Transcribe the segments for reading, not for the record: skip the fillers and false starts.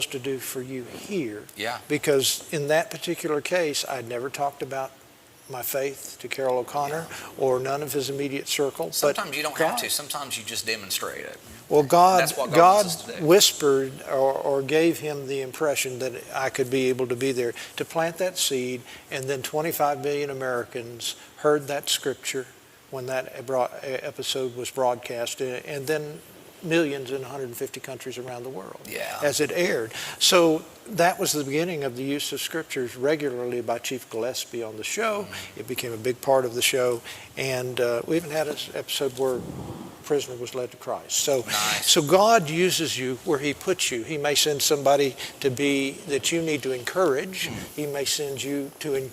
to do for you here. Yeah. Because in that particular case, I'd never talked about my faith to Carroll O'Connor or none of his immediate circle. Sometimes you don't have to. Sometimes you just demonstrate it. Well, God That's what God wants us to do. whispered or gave him the impression that I could be able to be there to plant that seed, and then 25 million Americans heard that scripture when that episode was broadcast, and then millions in 150 countries around the world as it aired. So that was the beginning of the use of scriptures regularly by Chief Gillespie on the show. It became a big part of the show, and we even had an episode where a prisoner was led to Christ. So, so God uses you where he puts you. He may send somebody to be that you need to encourage. He may send you to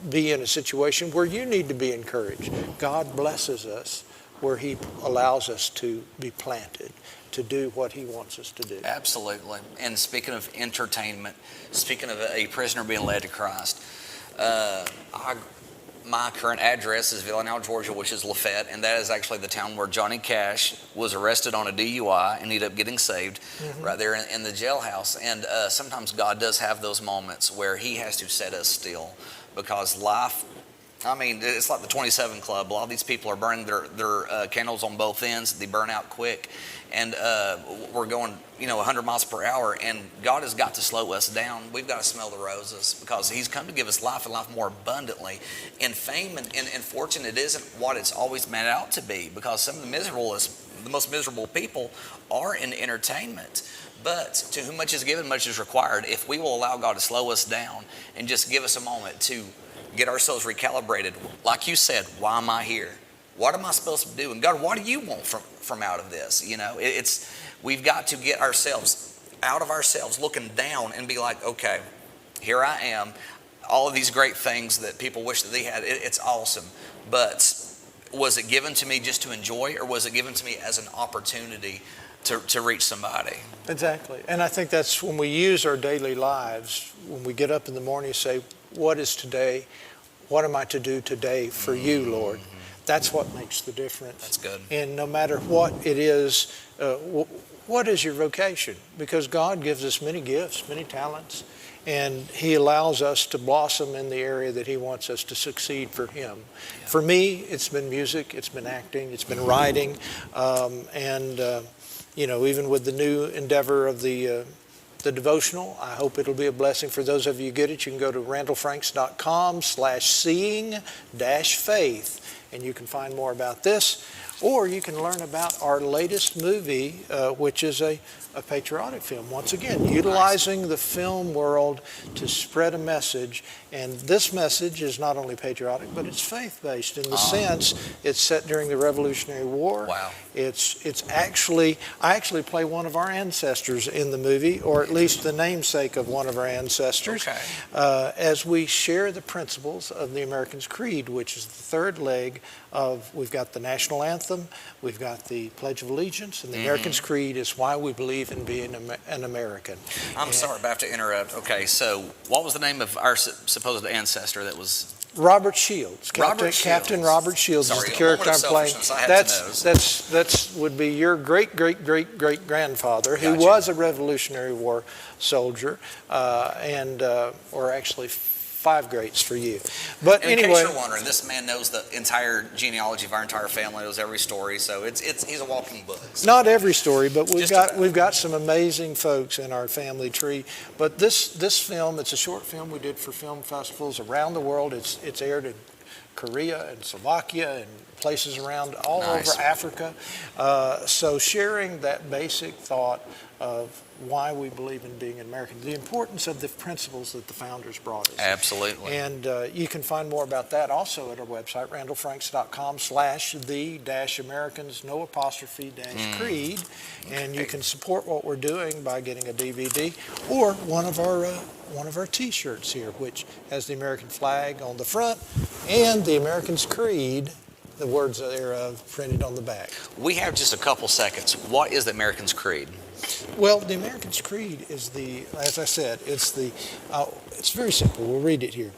be in a situation where you need to be encouraged. God blesses us where he allows us to be planted, to do what he wants us to do. Absolutely. And speaking of entertainment, speaking of a prisoner being led to Christ, my current address is Villanelle, Georgia, which is Lafayette, and that is actually the town where Johnny Cash was arrested on a DUI and ended up getting saved right there in the jailhouse. And sometimes God does have those moments where he has to set us still, because life, I mean, it's like the 27 Club. A lot of these people are burning their candles on both ends. They burn out quick. And we're going, 100 miles per hour. And God has got to slow us down. We've got to smell the roses, because he's come to give us life and life more abundantly. And fame and fortune, it isn't what it's always meant out to be, because some of the most miserable people are in entertainment. But to whom much is given, much is required. If we will allow God to slow us down and just give us a moment to get ourselves recalibrated, like you said, why am I here? What am I supposed to do? And God, what do you want from out of this? We've got to get ourselves out of ourselves, looking down, and be like, okay, here I am. All of these great things that people wish that they had, it's awesome. But was it given to me just to enjoy, or was it given to me as an opportunity to reach somebody? Exactly. And I think that's when we use our daily lives, when we get up in the morning and say, what is today? What am I to do today for you, Lord? That's what makes the difference. That's good. And no matter what it is, what is your vocation? Because God gives us many gifts, many talents, and he allows us to blossom in the area that he wants us to succeed for him. Yeah. For me, it's been music, it's been acting, it's been writing, even with the new endeavor of the devotional, I hope it'll be a blessing for those of you who get it. You can go to randallfranks.com/seeing-faith, and you can find more about this. Or you can learn about our latest movie, which is a patriotic film. Once again, utilizing the film world to spread a message. And this message is not only patriotic, but it's faith-based in the sense it's set during the Revolutionary War. Wow. I actually play one of our ancestors in the movie, or at least the namesake of one of our ancestors, as we share the principles of the American's Creed, which is the third leg of, we've got the national anthem, we've got the Pledge of Allegiance, and the American's Creed is why we believe in being an American. I'm sorry, but I have to interrupt. Okay, so what was the name of our supposed ancestor that was... Robert Shields. Captain Robert Shields is the character I'm playing. That's would be your great-great-great-great-grandfather, who was a Revolutionary War soldier, or actually 5 greats for you. But and anyway, in case you're wondering, this man knows the entire genealogy of our entire family, knows every story, so he's a walking book. So. Not every story, but we've got some amazing folks in our family tree. But this film, it's a short film we did for film festivals around the world. It's aired in Korea and Slovakia and places around all over Africa. So sharing that basic thought of why we believe in being an American, the importance of the principles that the founders brought us. Absolutely. And you can find more about that also at our website, randallfranks.com/the-Americans, no apostrophe -creed. And you can support what we're doing by getting a DVD or one of our T-shirts here, which has the American flag on the front and the American's Creed, the words thereof printed on the back. We have just a couple seconds. What is the American's Creed? Well, the American's Creed is as I said, it's very simple. We'll read it here.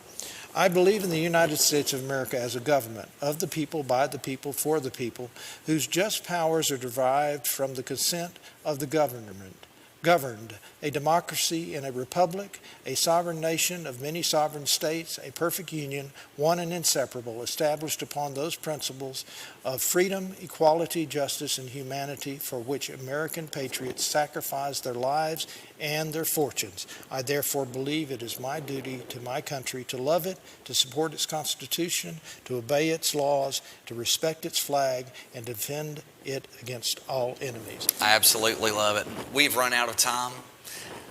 I believe in the United States of America as a government, of the people, by the people, for the people, whose just powers are derived from the consent of the government, governed, a democracy in a republic, a sovereign nation of many sovereign states, a perfect union, one and inseparable, established upon those principles of freedom, equality, justice, and humanity for which American patriots sacrificed their lives and their fortunes. I therefore believe it is my duty to my country to love it, to support its Constitution, to obey its laws, to respect its flag, and defend it against all enemies. I absolutely love it. We've run out of time.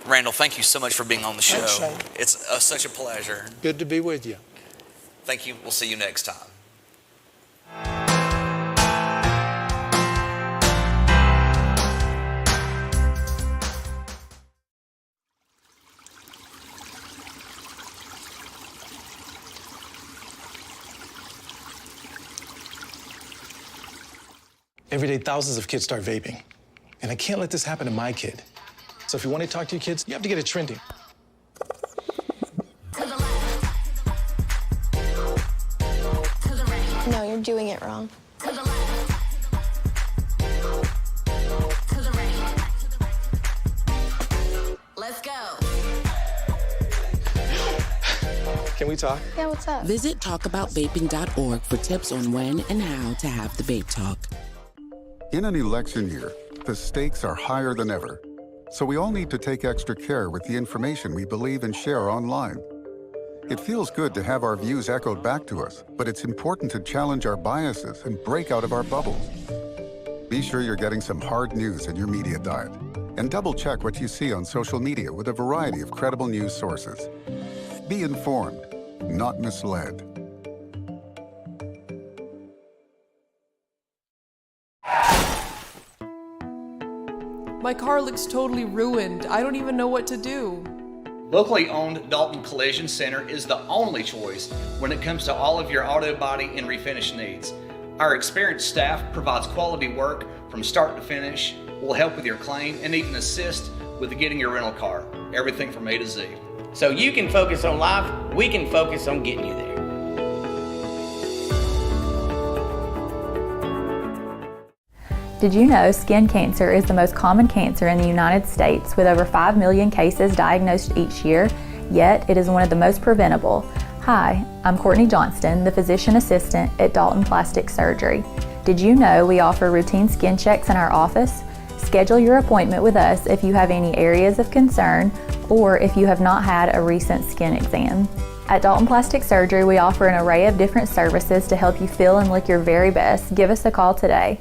Randall, thank you so much for being on the show. Thanks, Shane. It's such a pleasure. Good to be with you. Thank you. We'll see you next time. Every day, thousands of kids start vaping. And I can't let this happen to my kid. So if you want to talk to your kids, you have to get it trending. No, you're doing it wrong. Let's go. Can we talk? Yeah, what's up? Visit talkaboutvaping.org for tips on when and how to have the vape talk. In an election year, the stakes are higher than ever. So we all need to take extra care with the information we believe and share online. It feels good to have our views echoed back to us, but it's important to challenge our biases and break out of our bubbles. Be sure you're getting some hard news in your media diet, and double-check what you see on social media with a variety of credible news sources. Be informed, not misled. My car looks totally ruined. I don't even know what to do. Locally owned Dalton Collision Center is the only choice when it comes to all of your auto body and refinish needs. Our experienced staff provides quality work from start to finish, will help with your claim, and even assist with getting your rental car. Everything from A to Z. So you can focus on life, we can focus on getting you there. Did you know skin cancer is the most common cancer in the United States with over 5 million cases diagnosed each year, yet it is one of the most preventable? Hi, I'm Courtney Johnston, the physician assistant at Dalton Plastic Surgery. Did you know we offer routine skin checks in our office? Schedule your appointment with us if you have any areas of concern or if you have not had a recent skin exam. At Dalton Plastic Surgery, we offer an array of different services to help you feel and look your very best. Give us a call today.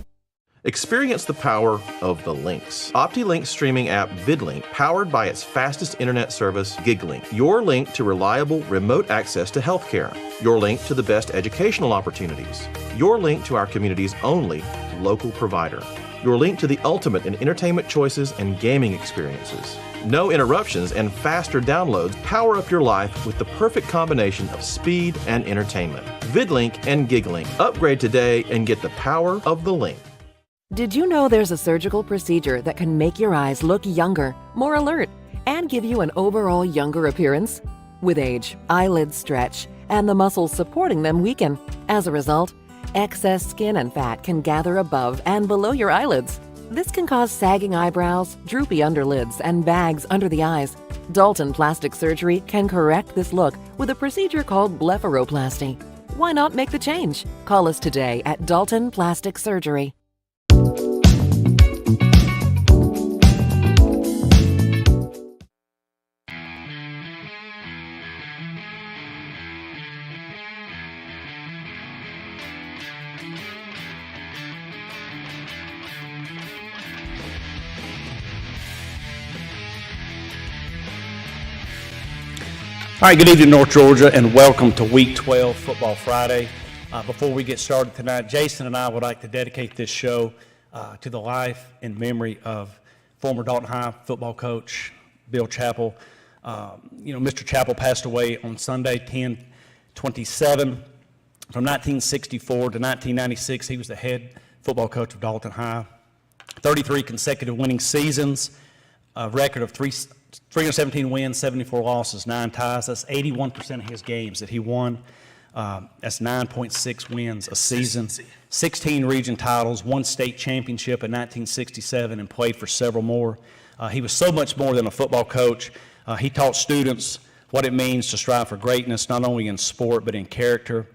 Experience the power of the links. OptiLink's streaming app VidLink, powered by its fastest internet service, GigLink. Your link to reliable remote access to healthcare. Your link to the best educational opportunities. Your link to our community's only local provider. Your link to the ultimate in entertainment choices and gaming experiences. No interruptions and faster downloads power up your life with the perfect combination of speed and entertainment. VidLink and GigLink. Upgrade today and get the power of the link. Did you know there's a surgical procedure that can make your eyes look younger, more alert, and give you an overall younger appearance? With age, eyelids stretch, and the muscles supporting them weaken. As a result, excess skin and fat can gather above and below your eyelids. This can cause sagging eyebrows, droopy underlids, and bags under the eyes. Dalton Plastic Surgery can correct this look with a procedure called blepharoplasty. Why not make the change? Call us today at Dalton Plastic Surgery. All right, good evening, North Georgia, and welcome to Week 12 Football Friday. Before we get started tonight, Jason and I would like to dedicate this show to the life and memory of former Dalton High football coach Bill Chappell. Mr. Chappell passed away on Sunday, 10/27. From 1964 to 1996, he was the head football coach of Dalton High. 33 consecutive winning seasons, a record of 317 wins, 74 losses, 9 ties. That's 81% of his games that he won. That's 9.6 wins a season. 16 region titles, 1 state championship in 1967, and played for several more. He was so much more than a football coach. He taught students what it means to strive for greatness, not only in sport, but in character,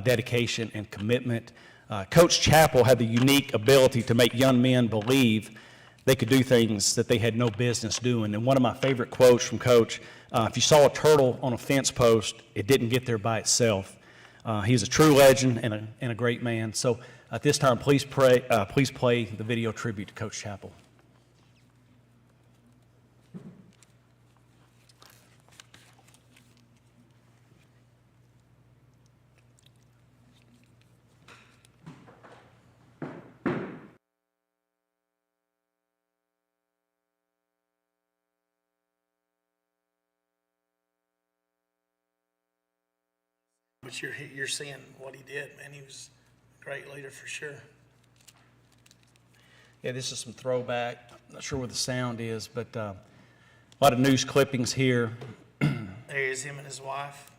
dedication, and commitment. Coach Chappell had the unique ability to make young men believe they could do things that they had no business doing. And one of my favorite quotes from Coach, if you saw a turtle on a fence post, it didn't get there by itself. He's a true legend and a great man. So at this time, please play the video tribute to Coach Chappell. But you're seeing what he did, man. He was a great leader for sure. Yeah, this is some throwback. Not sure where the sound is, but a lot of news clippings here. There is him and his wife.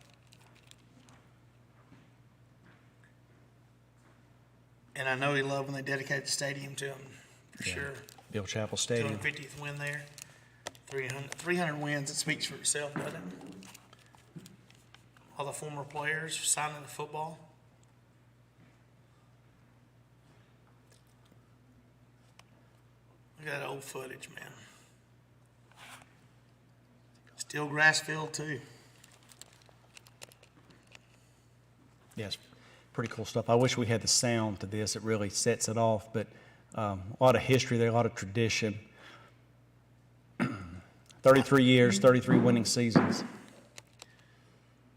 And I know he loved when they dedicated the stadium to him, for sure. Bill Chappell Stadium. 250th win there. 300 wins. It speaks for itself, doesn't it? All the former players signing the football. Look at that old footage, man. Still grass field, too. Yes, pretty cool stuff. I wish we had the sound to this. It really sets it off, but a lot of history there, a lot of tradition. 33 years, 33 winning seasons.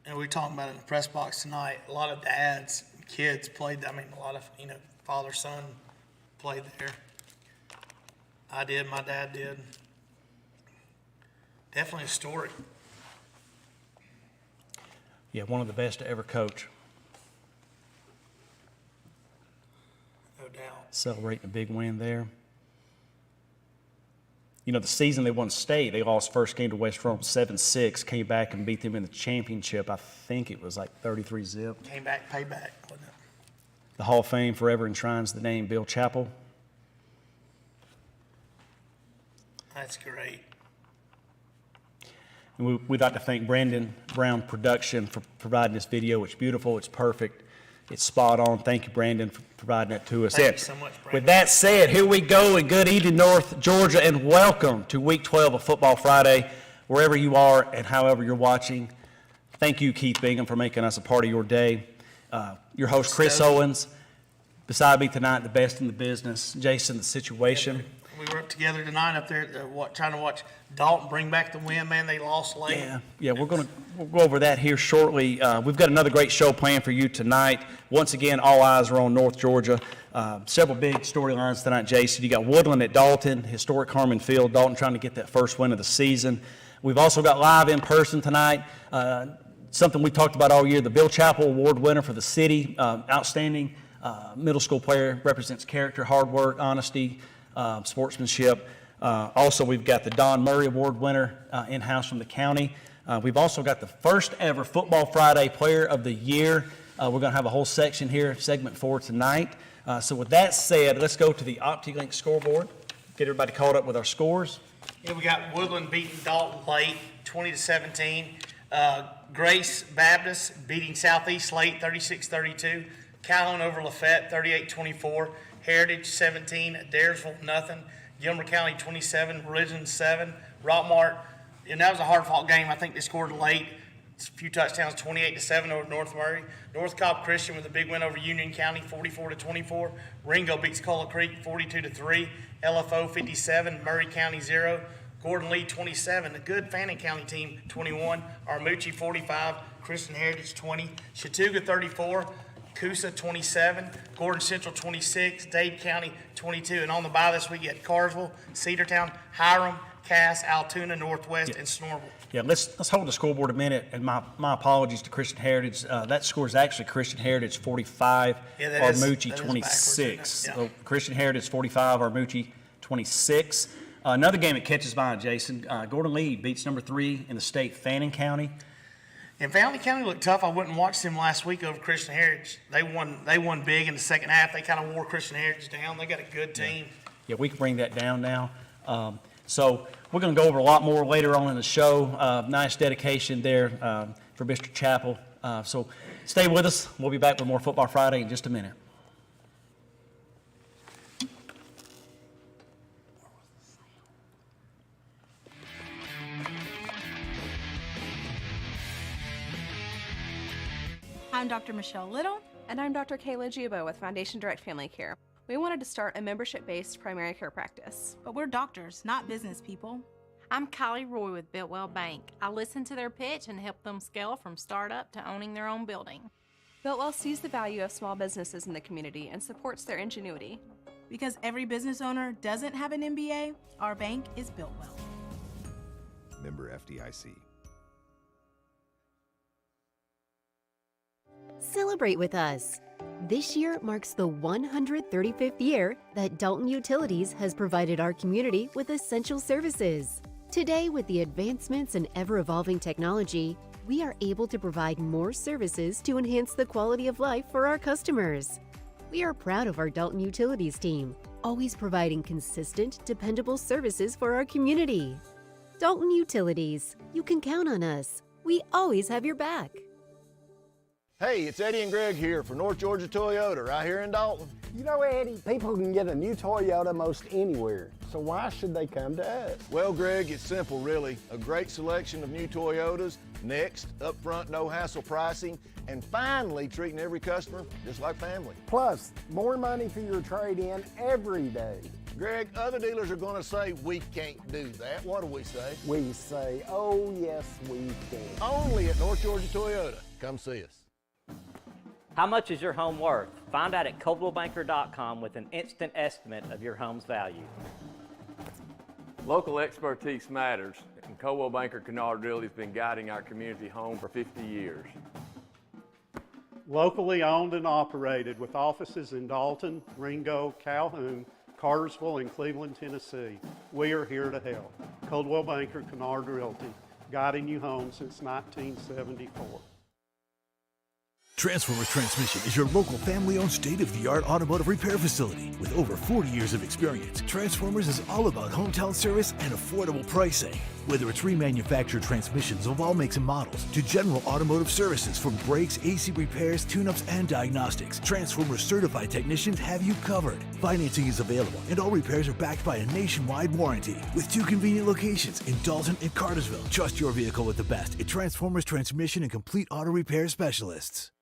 And we were talking about it in the press box tonight. A lot of dads, kids played. I mean, a lot of father son played there. I did. My dad did. Definitely a story. Yeah, one of the best to ever coach. No doubt. Celebrating a big win there. You know, the season they won state, they lost first game to West Rome 7-6, came back and beat them in the championship. I think it was like 33-zip. Came back, payback, wasn't it? The Hall of Fame forever enshrines the name Bill Chappell. That's great. And we'd like to thank Brandon Brown Production for providing this video. It's beautiful, it's perfect, it's spot on. Thank you, Brandon, for providing that to us. Thank you so much, Brandon. With that said, here we go, and good evening, North Georgia, and welcome to Week 12 of Football Friday, wherever you are and however you're watching. Thank you, Keith Bingham, for making us a part of your day. Your host, Chris Owens. Beside me tonight, the best in the business, Jason, the situation. We were up together tonight up there trying to watch Dalton bring back the win. Man, they lost late. Yeah, we'll go over that here shortly. We've got another great show planned for you tonight. Once again, all eyes are on North Georgia. Several big storylines tonight, Jason. You got Woodland at Dalton, historic Harmon Field. Dalton trying to get that first win of the season. We've also got live in person tonight. Something we talked about all year, the Bill Chappell Award winner for the city. Outstanding middle school player, represents character, hard work, honesty, sportsmanship. Also, we've got the Don Murray Award winner in-house from the county. We've also got the first ever Football Friday Player of the Year. We're going to have a whole section here, segment 4 tonight. So with that said, let's go to the OptiLink scoreboard, get everybody caught up with our scores. Yeah, we got Woodland beating Dalton late, 20-17. Grace Baptist beating Southeast late, 36-32. Calhoun over Lafette, 38-24. Heritage 17, Daresville nothing. Gilmer County 27, Religion 7. Rockmart, and that was a hard-fought game. I think they scored late. It's a few touchdowns, 28-7 over North Murray. North Cobb Christian with a big win over Union County, 44-24. Ringo beats Cola Creek, 42-3. LFO 57, Murray County 0. Gordon Lee 27. A good Fannin County team 21. Armucci 45. Christian Heritage 20. Chattooga 34. Coosa 27, Gordon Central 26, Dade County 22, and on the bye this week you had Carsville, Cedartown, Hiram, Cass, Altoona, Northwest, and Snorville. Yeah, let's hold the scoreboard a minute, and my apologies to Christian Heritage. That score is actually Christian Heritage 45, Armucci 26. So Christian Heritage 45, Armucci 26. Another game that catches my eye, Jason. Gordon Lee beats number 3 in the state, Fannin County. And Fannin County looked tough. I went and watched them last week over Christian Heritage. They won big in the second half. They kind of wore Christian Heritage down. They got a good team. Yeah, we can bring that down now. So we're going to go over a lot more later on in the show. Nice dedication there for Mr. Chappell. So stay with us. We'll be back with more Football Friday in just a minute. I'm Dr. Michelle Little. And I'm Dr. Kayla Giabo with Foundation Direct Family Care. We wanted to start a membership-based primary care practice. But we're doctors, not business people. I'm Kylie Roy with Biltwell Bank. I listen to their pitch and help them scale from startup to owning their own building. Biltwell sees the value of small businesses in the community and supports their ingenuity. Because every business owner doesn't have an MBA, our bank is Biltwell. Member FDIC. Celebrate with us. This year marks the 135th year that Dalton Utilities has provided our community with essential services. Today, with the advancements in ever-evolving technology, we are able to provide more services to enhance the quality of life for our customers. We are proud of our Dalton Utilities team, always providing consistent, dependable services for our community. Dalton Utilities, you can count on us. We always have your back. Hey, it's Eddie and Greg here for North Georgia Toyota right here in Dalton. You know, Eddie, people can get a new Toyota most anywhere, so why should they come to us? Well, Greg, it's simple, really. A great selection of new Toyotas, next, upfront, no-hassle pricing, and finally treating every customer just like family. Plus, more money for your trade-in every day. Greg, other dealers are going to say we can't do that. What do we say? We say, oh, yes, we can. Only at North Georgia Toyota. Come see us. How much is your home worth? Find out at ColdwellBanker.com with an instant estimate of your home's value. Local expertise matters, and Coldwell Banker Kennard Realty has been guiding our community home for 50 years. Locally owned and operated with offices in Dalton, Ringo, Calhoun, Cartersville, and Cleveland, Tennessee. We are here to help. Coldwell Banker Kennard Realty, guiding you home since 1974. Transformers Transmission is your local family-owned state-of-the-art automotive repair facility. With over 40 years of experience, Transformers is all about hometown service and affordable pricing. Whether it's remanufactured transmissions of all makes and models to general automotive services from brakes, AC repairs, tune-ups, and diagnostics, Transformers certified technicians have you covered. Financing is available and all repairs are backed by a nationwide warranty. With 2 convenient locations in Dalton and Cartersville, trust your vehicle with the best at Transformers Transmission and Complete Auto Repair Specialists.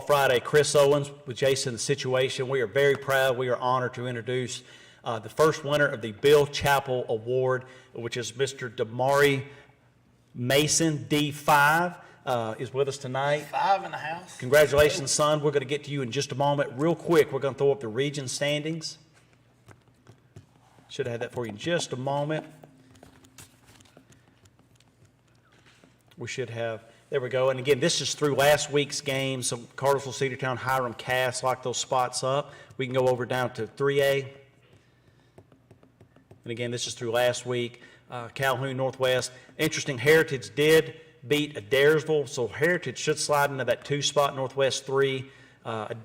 Friday, Chris Owens with Jason The Situation. We are very proud. We are honored to introduce the first winner of the Bill Chappell Award, which is Mr. Damari Mason, D5, is with us tonight. 5 in the house. Congratulations, son. We're going to get to you in just a moment. Real quick, we're going to throw up the region standings. Should have had that for you in just a moment. We should have. There we go. And again, this is through last week's game. So Cartersville, Cedartown, Hiram, Cass lock those spots up. We can go over down to 3A. And again, this is through last week. Calhoun, Northwest. Interesting, Heritage did beat Adairsville. So Heritage should slide into that 2 spot, Northwest 3. I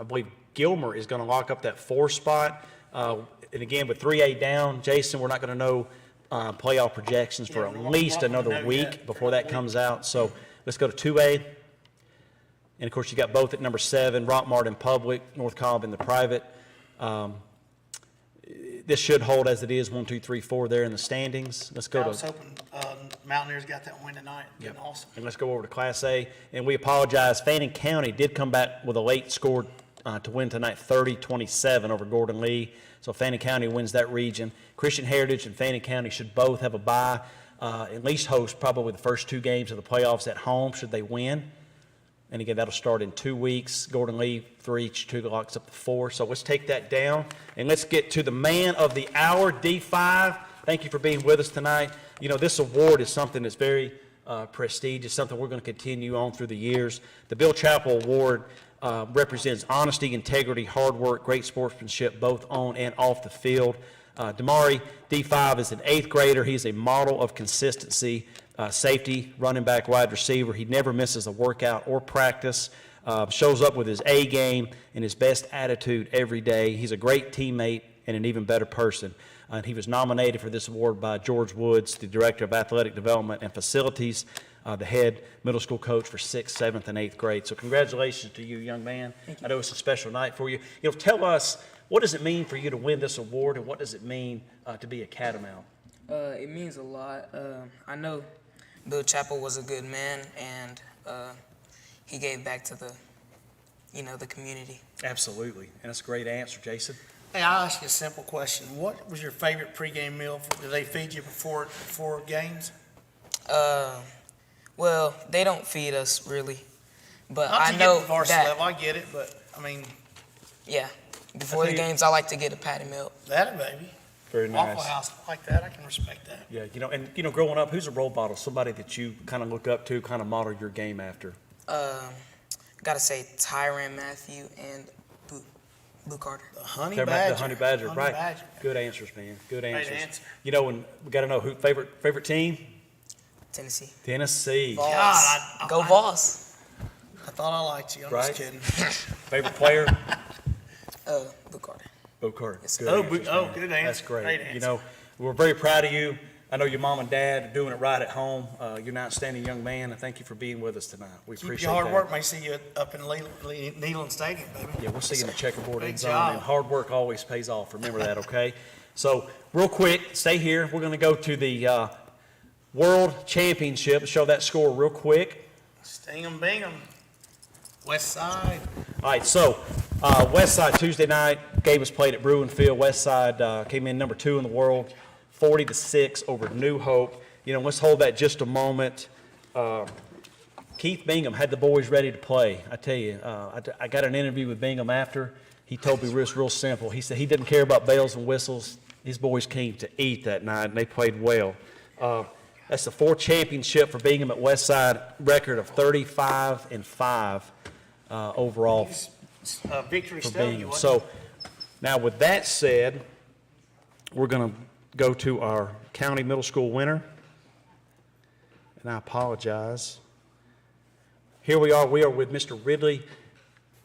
believe Gilmer is going to lock up that 4 spot. And again, with 3A down, Jason, we're not going to know playoff projections for at least another week before that comes out. So let's go to 2A. And, of course, you got both at number 7, Rockmart in public, North Cobb in the private. This should hold as it is, 1, 2, 3, 4 there in the standings. Let's go I was to hoping Mountaineers got that win tonight. Yep. Awesome. And let's go over to Class A. And we apologize. Fannin County did come back with a late score to win tonight, 30-27 over Gordon Lee. So Fannin County wins that region. Christian Heritage and Fannin County should both have a bye, at least host probably the first 2 games of the playoffs at home should they win. And again, that'll start in 2 weeks. Gordon Lee, 3, Chattooga up to 4. So let's take that down, and let's get to the man of the hour, D5. Thank you for being with us tonight. You know, this award is something that's very prestigious, something we're going to continue on through the years. The Bill Chappell Award represents honesty, integrity, hard work, great sportsmanship, both on and off the field. Damari, D5, is an 8th grader. He's a model of consistency, safety, running back, wide receiver. He never misses a workout or practice, shows up with his A game and his best attitude every day. He's a great teammate and an even better person. And he was nominated for this award by George Woods, the Director of Athletic Development and Facilities, the head middle school coach for 6th, 7th, and 8th grade. So congratulations to you, young man. I know it's a special night for you. You know, tell us, what does it mean for you to win this award, and what does it mean to be a Catamount? It means a lot. I know Bill Chappell was a good man, and he gave back to the community. Absolutely, and that's a great answer, Jason. Hey, I'll ask you a simple question. What was your favorite pregame meal? Did they feed you before games? Well, they don't feed us really, but Not I to know get to varsity that. level, I get it, but I mean, Yeah, before the games, I like to get a patty milk. that baby. Very nice. Waffle House, I like that. I can respect that. Yeah, you know, growing up, who's a role model? Somebody that you kind of look up to, kind of model your game after? Gotta say Tyrann Matthew and Blue Carter. The Honey The Badger. Honey Badger, Honey right? Badger. Good answers, man. Good answers. answer. You know, and we got to know who favorite team. Tennessee. Tennessee. Voss. God, Go Voss. I thought I liked you. I'm Right. just kidding. Favorite player. Blue Carter. Blue Carter. Yes, Good sir. answers, Oh, man. good answer. That's great. Great answer. You know, we're very proud of you. I know your mom and dad are doing it right at home. You're an outstanding young man, and thank you for being with us tonight. We Keep appreciate your hard that. work. May see you up in Neyland Stadium, baby. Yeah, we'll see you in the checkerboard Great end zone, job. and hard work always pays off. Remember that, okay? So, real quick, stay here. We're going to go to the World Championship. Show that score real quick. Stingham Bingham. West Side. All right, so West Side Tuesday night game was played at Bruin Field. West Side came in number 2 in the world, 40-6 over New Hope. You know, let's hold that just a moment. Keith Bingham had the boys ready to play. I tell you, I got an interview with Bingham after. He told me real simple. He said he didn't care about bells and whistles. These boys came to eat that night, and they played well. That's the 4th championship for Bingham at West Side, record of 35-5 overall Victory for still. Bingham. So now with that said, we're going to go to our county middle school winner. And I apologize. Here we are. We are with Mr. Ridley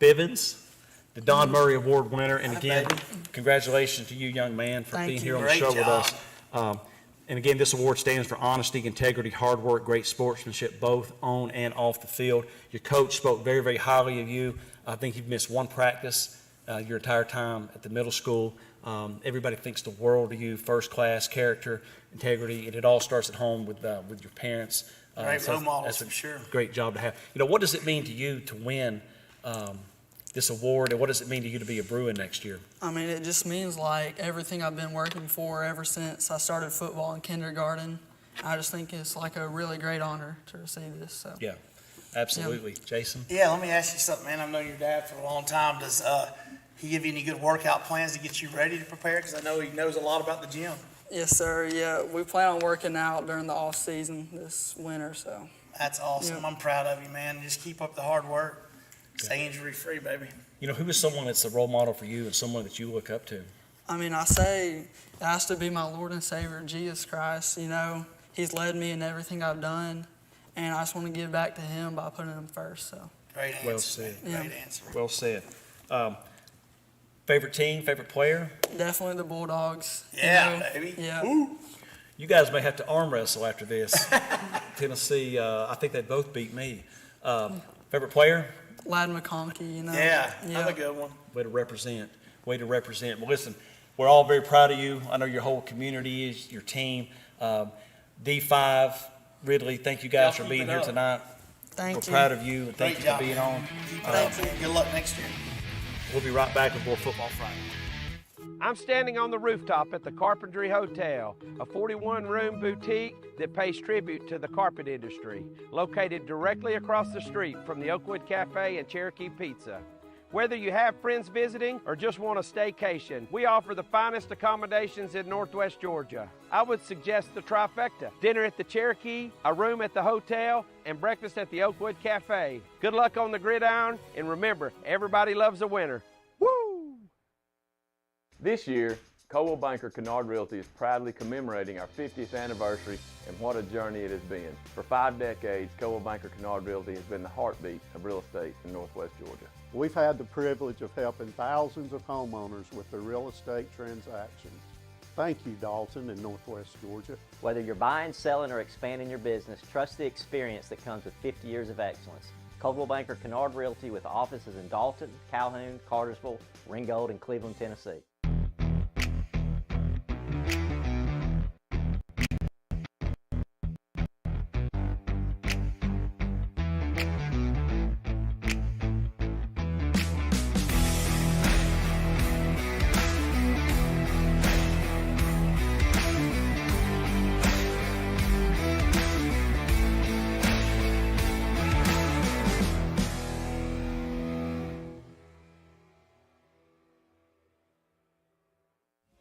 Bivens, the Don Murray Award winner. And again, congratulations to you, young man, for Thank being you. here on the Great show with job. us. And again, this award stands for honesty, integrity, hard work, great sportsmanship, both on and off the field. Your coach spoke very, very highly of you. I think you've missed one practice your entire time at the middle school. Everybody thinks the world of you, first class, character, integrity, and it all starts at home with your parents. Great role models, that's a for sure. great job to have. You know, what does it mean to you to win this award, and what does it mean to you to be a Bruin next year? I mean, it just means like everything I've been working for ever since I started football in kindergarten. I just think it's like a really great honor to receive this. So. Yeah, absolutely. Jason? Yeah, let me ask you something, man. I've known your dad for a long time. Does he give you any good workout plans to get you ready to prepare? Because I know he knows a lot about the gym. Yes, sir. Yeah, we plan on working out during the off season this winter. So. That's awesome. Yeah. I'm proud of you, man. Just keep up the hard work. Stay injury free, baby. You know, who is someone that's a role model for you and someone that you look up to? I mean, I say it has to be my Lord and Savior, Jesus Christ. You know, He's led me in everything I've done, and I just want to give back to Him by putting Him first. So. Great answer. Well said. Yeah. Great answer. Well said. Favorite team, favorite player? Definitely the Bulldogs. Yeah, you know? baby. Yeah. Ooh. You guys may have to arm wrestle after this. Tennessee, I think they both beat me. Favorite player? Lad McConkey, you know. Yeah, that's a good one. Way to represent. Way to represent. Well, listen, we're all very proud of you. I know your whole community is, your team. D5, Ridley, thank you guys for being here tonight. Thank we're you. proud of you, and thank Great you job, for being man. on. Keep it up, man. Good luck next year. We'll be right back with more Football Friday. I'm standing on the rooftop at the Carpentry Hotel, a 41-room boutique that pays tribute to the carpet industry, located directly across the street from the Oakwood Cafe and Cherokee Pizza. Whether you have friends visiting or just want a staycation, we offer the finest accommodations in Northwest Georgia. I would suggest the trifecta: dinner at the Cherokee, a room at the hotel, and breakfast at the Oakwood Cafe. Good luck on the gridiron, and remember, everybody loves a winner. Woo! This year, Coldwell Banker Kennard Realty is proudly commemorating our 50th anniversary, and what a journey it has been. For 5 decades, Coldwell Banker Kennard Realty has been the heartbeat of real estate in Northwest Georgia. We've had the privilege of helping thousands of homeowners with their real estate transactions. Thank you, Dalton and Northwest Georgia. Whether you're buying, selling, or expanding your business, trust the experience that comes with 50 years of excellence. Coldwell Banker Kennard Realty with offices in Dalton, Calhoun, Cartersville, Ringgold, and Cleveland, Tennessee.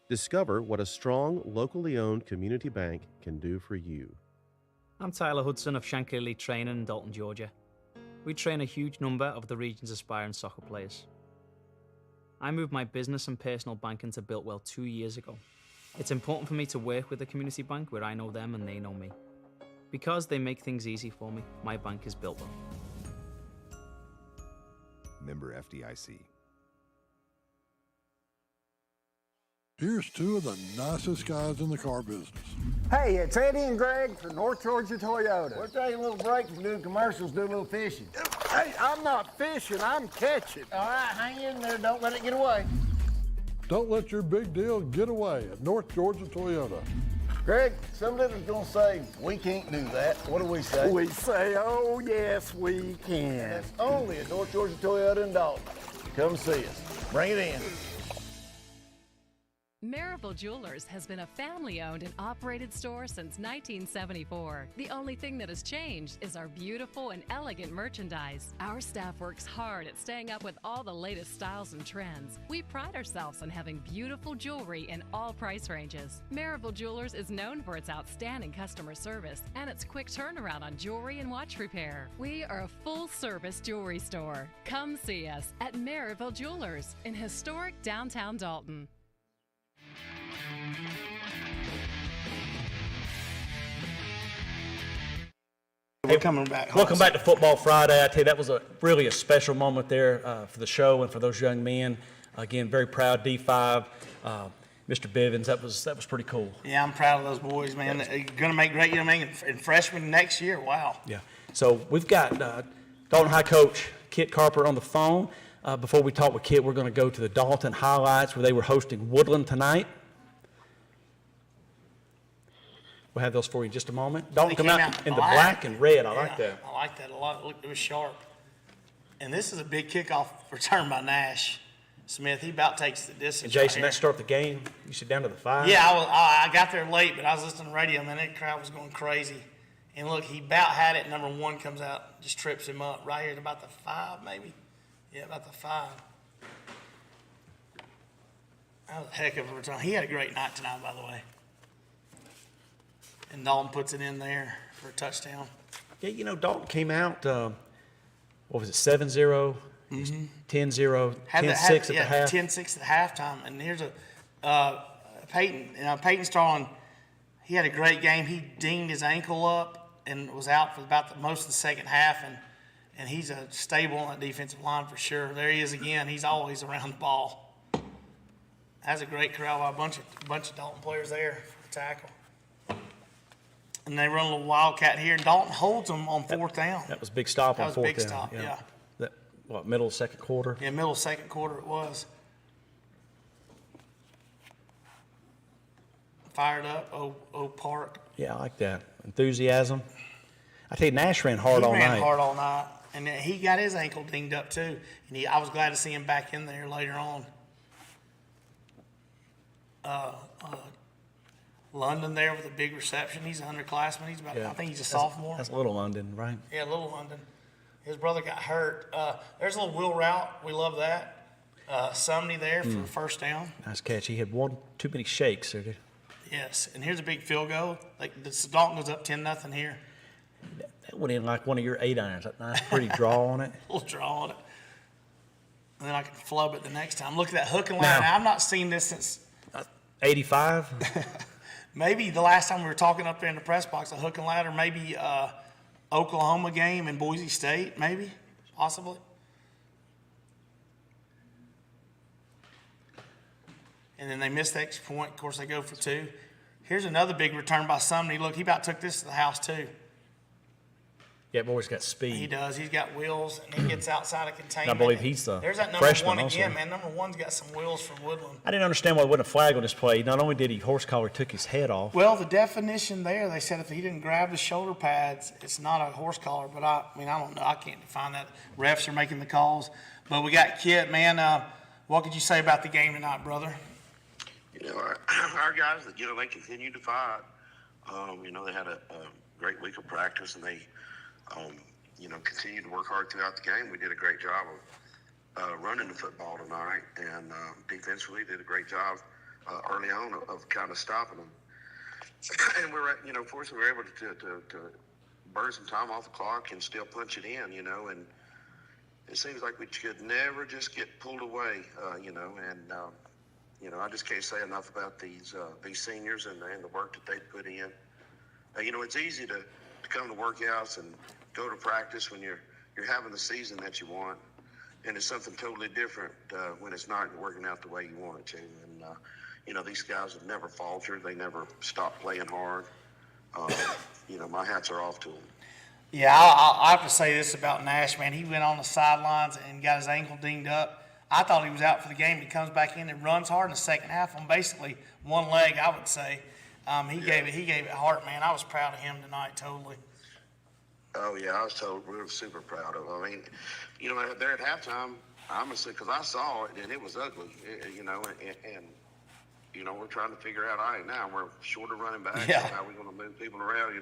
Discover what a strong, locally owned community bank can do for you. I'm Tyler Hudson of Shankley Training in Dalton, Georgia. We train a huge number of the region's aspiring soccer players. I moved my business and personal banking to Builtwell 2 years ago. It's important for me to work with a community bank where I know them and they know me. Because they make things easy for me, my bank is Builtwell. Member FDIC. Here's two of the nicest guys in the car business. Hey, it's Eddie and Greg from North Georgia Toyota. We're taking a little break from doing commercials, do a little fishing. Hey, I'm not fishing, I'm catching. All right, hang in there, don't let it get away. Don't let your big deal get away at North Georgia Toyota. Greg, some of us gonna say, we can't do that. What do we say? We say, oh yes, we can. And that's only at North Georgia Toyota in Dalton. Come see us. Bring it in. Maryville Jewelers has been a family-owned and operated store since 1974. The only thing that has changed is our beautiful and elegant merchandise. Our staff works hard at staying up with all the latest styles and trends. We pride ourselves on having beautiful jewelry in all price ranges. Maryville Jewelers is known for its outstanding customer service and its quick turnaround on jewelry and watch repair. We are a full-service jewelry store. Come see us at Maryville Jewelers in historic downtown Dalton. Welcome back to Football Friday. I tell you, that was really a special moment there for the show and for those young men. Again, very proud, D5, Mr. Bivens. That was pretty cool. Yeah, I'm proud of those boys, man. They're going to make great young men and freshmen next year. Wow. Yeah. So we've got Dalton High Coach Kit Carper on the phone. Before we talk with Kit, we're going to go to the Dalton highlights where they were hosting Woodland tonight. We'll have those for you in just a moment. Dalton come out in the black and red. I like that. I like that a lot. It was sharp. And this is a big kickoff return by Nash Smith. He about takes the distance. And Jason, that start the game. You sit down to the 5. Yeah, I got there late, but I was listening to the radio, man. That crowd was going crazy. And look, he about had it. Number 1 comes out, just trips him up right here at about the 5, maybe. Yeah, about the 5. That was a heck of a return. He had a great night tonight, by the way. And Dalton puts it in there for a touchdown. Yeah, you know, Dalton came out, what was it, 7-0, 10-0, 10-6 at the half. 10-6 at halftime. And here's Peyton. Peyton Starlin, he had a great game. He dinged his ankle up and was out for about most of the second half. And he's a stable on that defensive line for sure. There he is again. He's always around the ball. That's a great corral by a bunch of Dalton players there for a tackle. And they run a little wildcat here. Dalton holds them on 4th down. That was a big stop on 4th down. That was a big stop, yeah. That, middle of second quarter? Yeah, middle of second quarter it was. Fired up, Oak Park. Yeah, I like that. Enthusiasm. I tell you, Nash ran hard all night. He ran hard all night. And he got his ankle dinged up too. And I was glad to see him back in there later on. London there with a big reception. He's an underclassman. He's about, I think he's a sophomore. That's Little London, right? Yeah, Little London. His brother got hurt. There's a little wheel route. We love that. Sumney there for a first down. Nice catch. He had one too many shakes. There. Yes, and here's a big field goal. Like the Dalton goes up 10-0 here. That went in like one of your 8-irons. That nice, pretty draw on it. A little draw on it. And then I can flub it the next time. Look at that hook and ladder. Now, I've not seen this since 85. Maybe the last time we were talking up there in the press box, a hook and ladder. Maybe Oklahoma game in Boise State. Maybe, possibly. And then they missed the extra point. Of course, they go for 2. Here's another big return by Sumney. Look, he about took this to the house too. Yeah, boy's got speed. He does. He's got wheels, and he gets outside of containment. I believe he's the There's that number freshman 1 again, also. man. Number 1's got some wheels from Woodland. I didn't understand why there wasn't a flag on this play. Not only did he horse collar, took his head off. Well, the definition there, they said if he didn't grab the shoulder pads, it's not a horse collar. But I don't know. I can't define that. Refs are making the calls. But we got Kit, man. What could you say about the game tonight, brother? You know, our guys, they continued to fight. They had a great week of practice, and they, continued to work hard throughout the game. We did a great job of running the football tonight, and defensively did a great job early on of kind of stopping them. And fortunately, we were able to burn some time off the clock and still punch it in, and it seems like we could never just get pulled away, I just can't say enough about these seniors and the work that they put in. It's easy to come to workouts and go to practice when you're having the season that you want, and it's something totally different when it's not working out the way you want it to. And these guys have never faltered; they never stopped playing hard. My hats are off to them. Yeah, I have to say this about Nash, man. He went on the sidelines and got his ankle dinged up. I thought he was out for the game. He comes back in and runs hard in the second half on basically one leg, I would say. He gave it heart, man. I was proud of him tonight, totally. Oh, yeah, we were super proud of him. I mean, there at halftime, I'm going to say, because I saw it, and it was ugly, and we're trying to figure out, all right, now we're short of running back. Yeah. How are we going to move people around,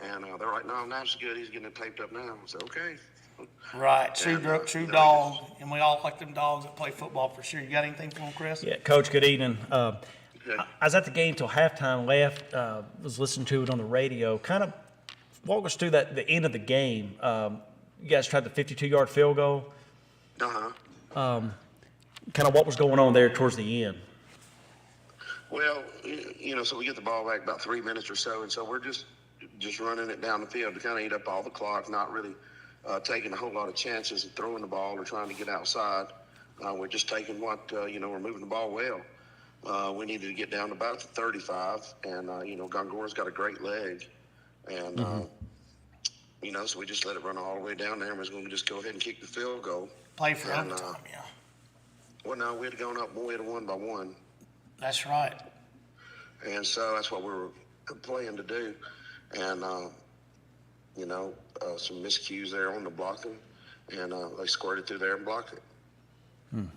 And they're like, no, Nash is good. He's getting it taped up now. I said, okay. Right, true dog, and we all like them dogs that play football for sure. You got anything for them, Chris? Yeah, Coach, good evening. I was at the game till halftime, left, was listening to it on the radio. Kind of walk us through the end of the game. You guys tried the 52-yard field goal. Uh-huh. Kind of what was going on there towards the end? Well, so we get the ball back about 3 minutes or so, and so we're just running it down the field to kind of eat up all the clock, not really taking a whole lot of chances of throwing the ball or trying to get outside. We're just taking we're moving the ball well. We needed to get down to about the 35, and, Gongora's got a great leg. And, so we just let it run all the way down there and was going to just go ahead and kick the field goal. Play for overtime, yeah. Well, no, we had gone up 1-by-1. That's right. And so that's what we were playing to do. And, some miscues there on the blocking, and they squirted through there and blocked it.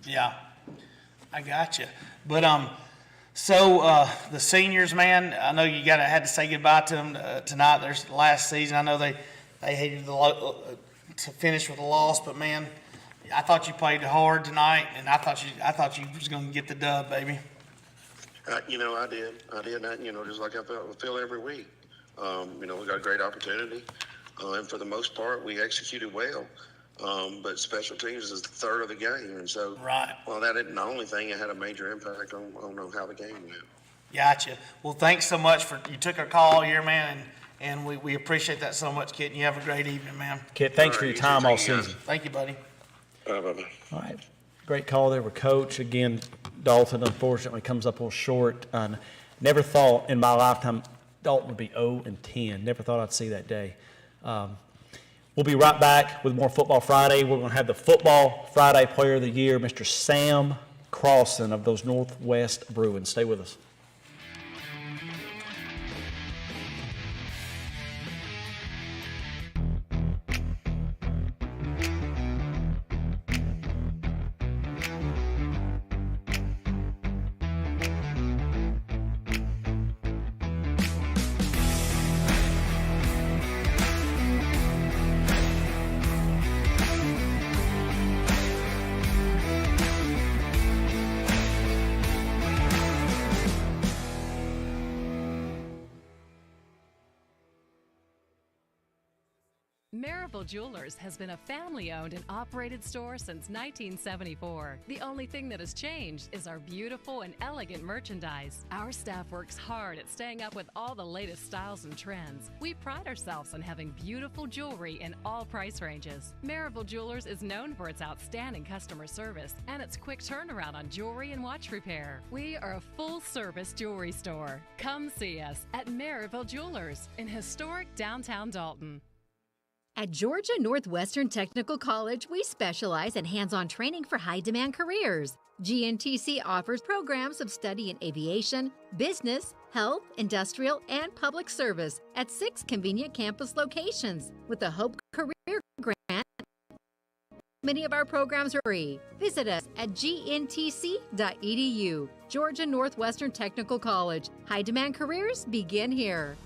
Yeah, I got you. But so the seniors, man, I know you had to say goodbye to them tonight. There's the last season. I know they hated to finish with a loss, but man, I thought you played hard tonight, and I thought you was going to get the dub, baby. I did. Just like I feel every week. We got a great opportunity. And for the most part, we executed well. But special teams is the third of the game. And so, right. Well, that isn't the only thing. It had a major impact on how the game went. Gotcha. Well, thanks so much you took our call here, man, and we appreciate that so much, Kit. And you have a great evening, man. Kit, thanks for your time all season. Thank you, buddy. Bye-bye. All right. Great call there with Coach. Again, Dalton, unfortunately, comes up a little short. Never thought in my lifetime Dalton would be 0-10. Never thought I'd see that day. We'll be right back with more Football Friday. We're going to have the Football Friday Player of the Year, Mr. Sam Crossan of those Northwest Bruins. Stay with us. Maribel Jewelers has been a family-owned and operated store since 1974. The only thing that has changed is our beautiful and elegant merchandise. Our staff works hard at staying up with all the latest styles and trends. We pride ourselves on having beautiful jewelry in all price ranges. Maribel Jewelers is known for its outstanding customer service and its quick turnaround on jewelry and watch repair. We are a full-service jewelry store. Come see us at Maribel Jewelers in historic downtown Dalton. At Georgia Northwestern Technical College, we specialize in hands-on training for high-demand careers. GNTC offers programs of study in aviation, business, health, industrial, and public service at 6 convenient campus locations. With the Hope Career Grant, many of our programs are free. Visit us at gntc.edu. Georgia Northwestern Technical College. High-demand careers begin here.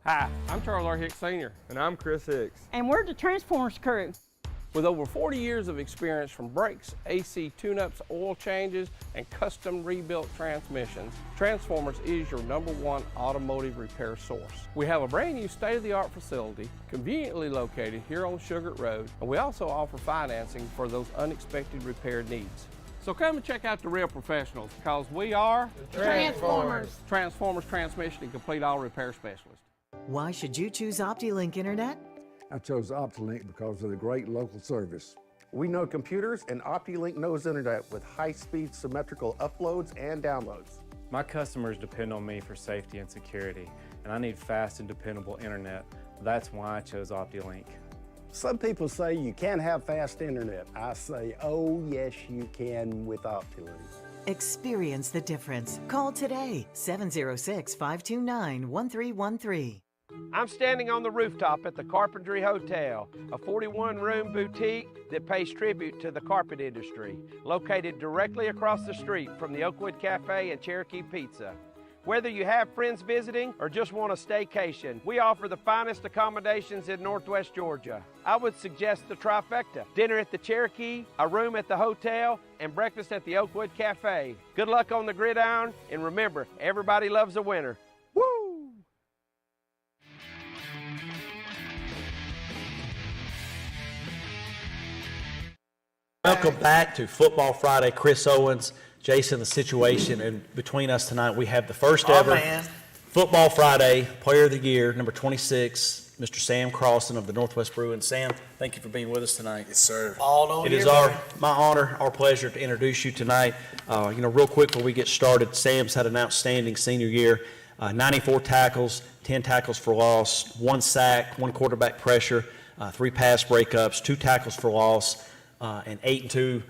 Hi, I'm Charles R. Hicks Sr. And I'm Chris Hicks. And we're the Transformers crew. With over 40 years of experience from brakes, AC tune-ups, oil changes, and custom rebuilt transmissions, Transformers is your #1 automotive repair source. We have a brand new state-of-the-art facility conveniently located here on Sugar Road, and we also offer financing for those unexpected repair needs. So come and check out the real professionals, because we are Transformers. Transformers Transmission and Complete Auto Repair Specialist. Why should you choose OptiLink Internet? I chose OptiLink because of the great local service. We know computers, and OptiLink knows internet with high-speed symmetrical uploads and downloads. My customers depend on me for safety and security, and I need fast and dependable internet. That's why I chose OptiLink. Some people say you can't have fast internet. I say, oh yes you can with OptiLink. Experience the difference. Call today, 706-529-1313. I'm standing on the rooftop at the Carpentry Hotel, a 41-room boutique that pays tribute to the carpet industry, located directly across the street from the Oakwood Cafe and Cherokee Pizza. Whether you have friends visiting or just want a staycation, we offer the finest accommodations in Northwest Georgia. I would suggest the trifecta: dinner at the Cherokee, a room at the hotel, and breakfast at the Oakwood Cafe. Good luck on the gridiron, and remember, everybody loves a winner. Woo! Welcome back to Football Friday. Chris Owens, Jason, the situation, and between us tonight we have the first ever Football Friday Player of the Year, number 26, Mr. Sam Crossan of the Northwest Bruins. Sam, thank you for being with us tonight. Yes, sir. It is my honor, our pleasure to introduce you tonight. Real quick before we get started, Sam's had an outstanding senior year. 94 tackles, 10 tackles for loss, 1 sack, 1 quarterback pressure, 3 pass breakups, 2 tackles for loss, an 8-2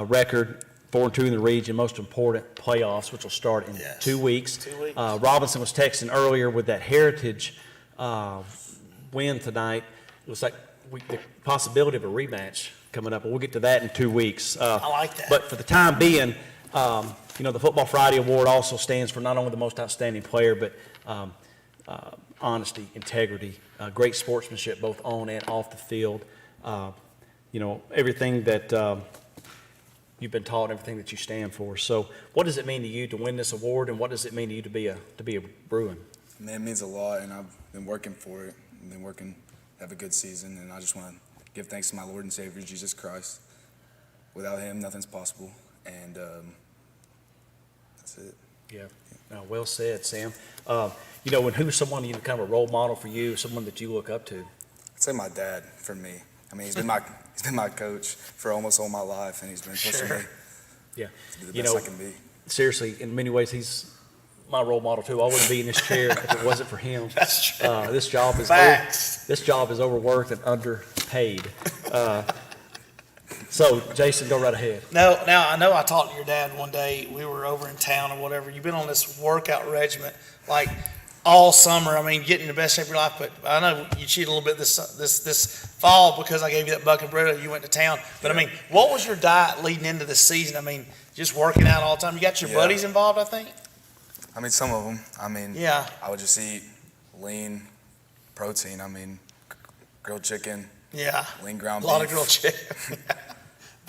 record, 4-2 in the region, most important, playoffs, which will start in 2 weeks. 2 weeks. Robinson was texting earlier with that Heritage win tonight. It was like the possibility of a rematch coming up, but we'll get to that in 2 weeks. I like that. But for the time being, the Football Friday Award also stands for not only the most outstanding player, but honesty, integrity, great sportsmanship, both on and off the field. Everything that you've been taught, everything that you stand for. So what does it mean to you to win this award, and what does it mean to you to be a Bruin? Man, it means a lot, and I've been working for it. I've been working to have a good season, and I just want to give thanks to my Lord and Savior, Jesus Christ. Without him, nothing's possible, and that's it. Yeah, well said, Sam. And who's someone, kind of a role model for you, someone that you look up to? I'd say my dad, for me. I mean, he's been my coach for almost all my life, and he's been pushing me Yeah. to be the best I can be. Seriously, in many ways, he's my role model too. I wouldn't be in this chair if it wasn't for him. That's true. This job is Facts. this job is overworked and underpaid. So, Jason, go right ahead. Now I know I talked to your dad one day. We were over in town or whatever. You've been on this workout regimen like all summer. I mean, getting in the best shape of your life. But I know you cheated a little bit this fall because I gave you that bucket bread. You went to town. But I mean, what was your diet leading into the season? I mean, just working out all the time. You got your buddies involved, I think. I mean, some of them. I mean, yeah. I would just eat lean protein. I mean, grilled chicken. Yeah. Lean ground beef. A lot of grilled chicken.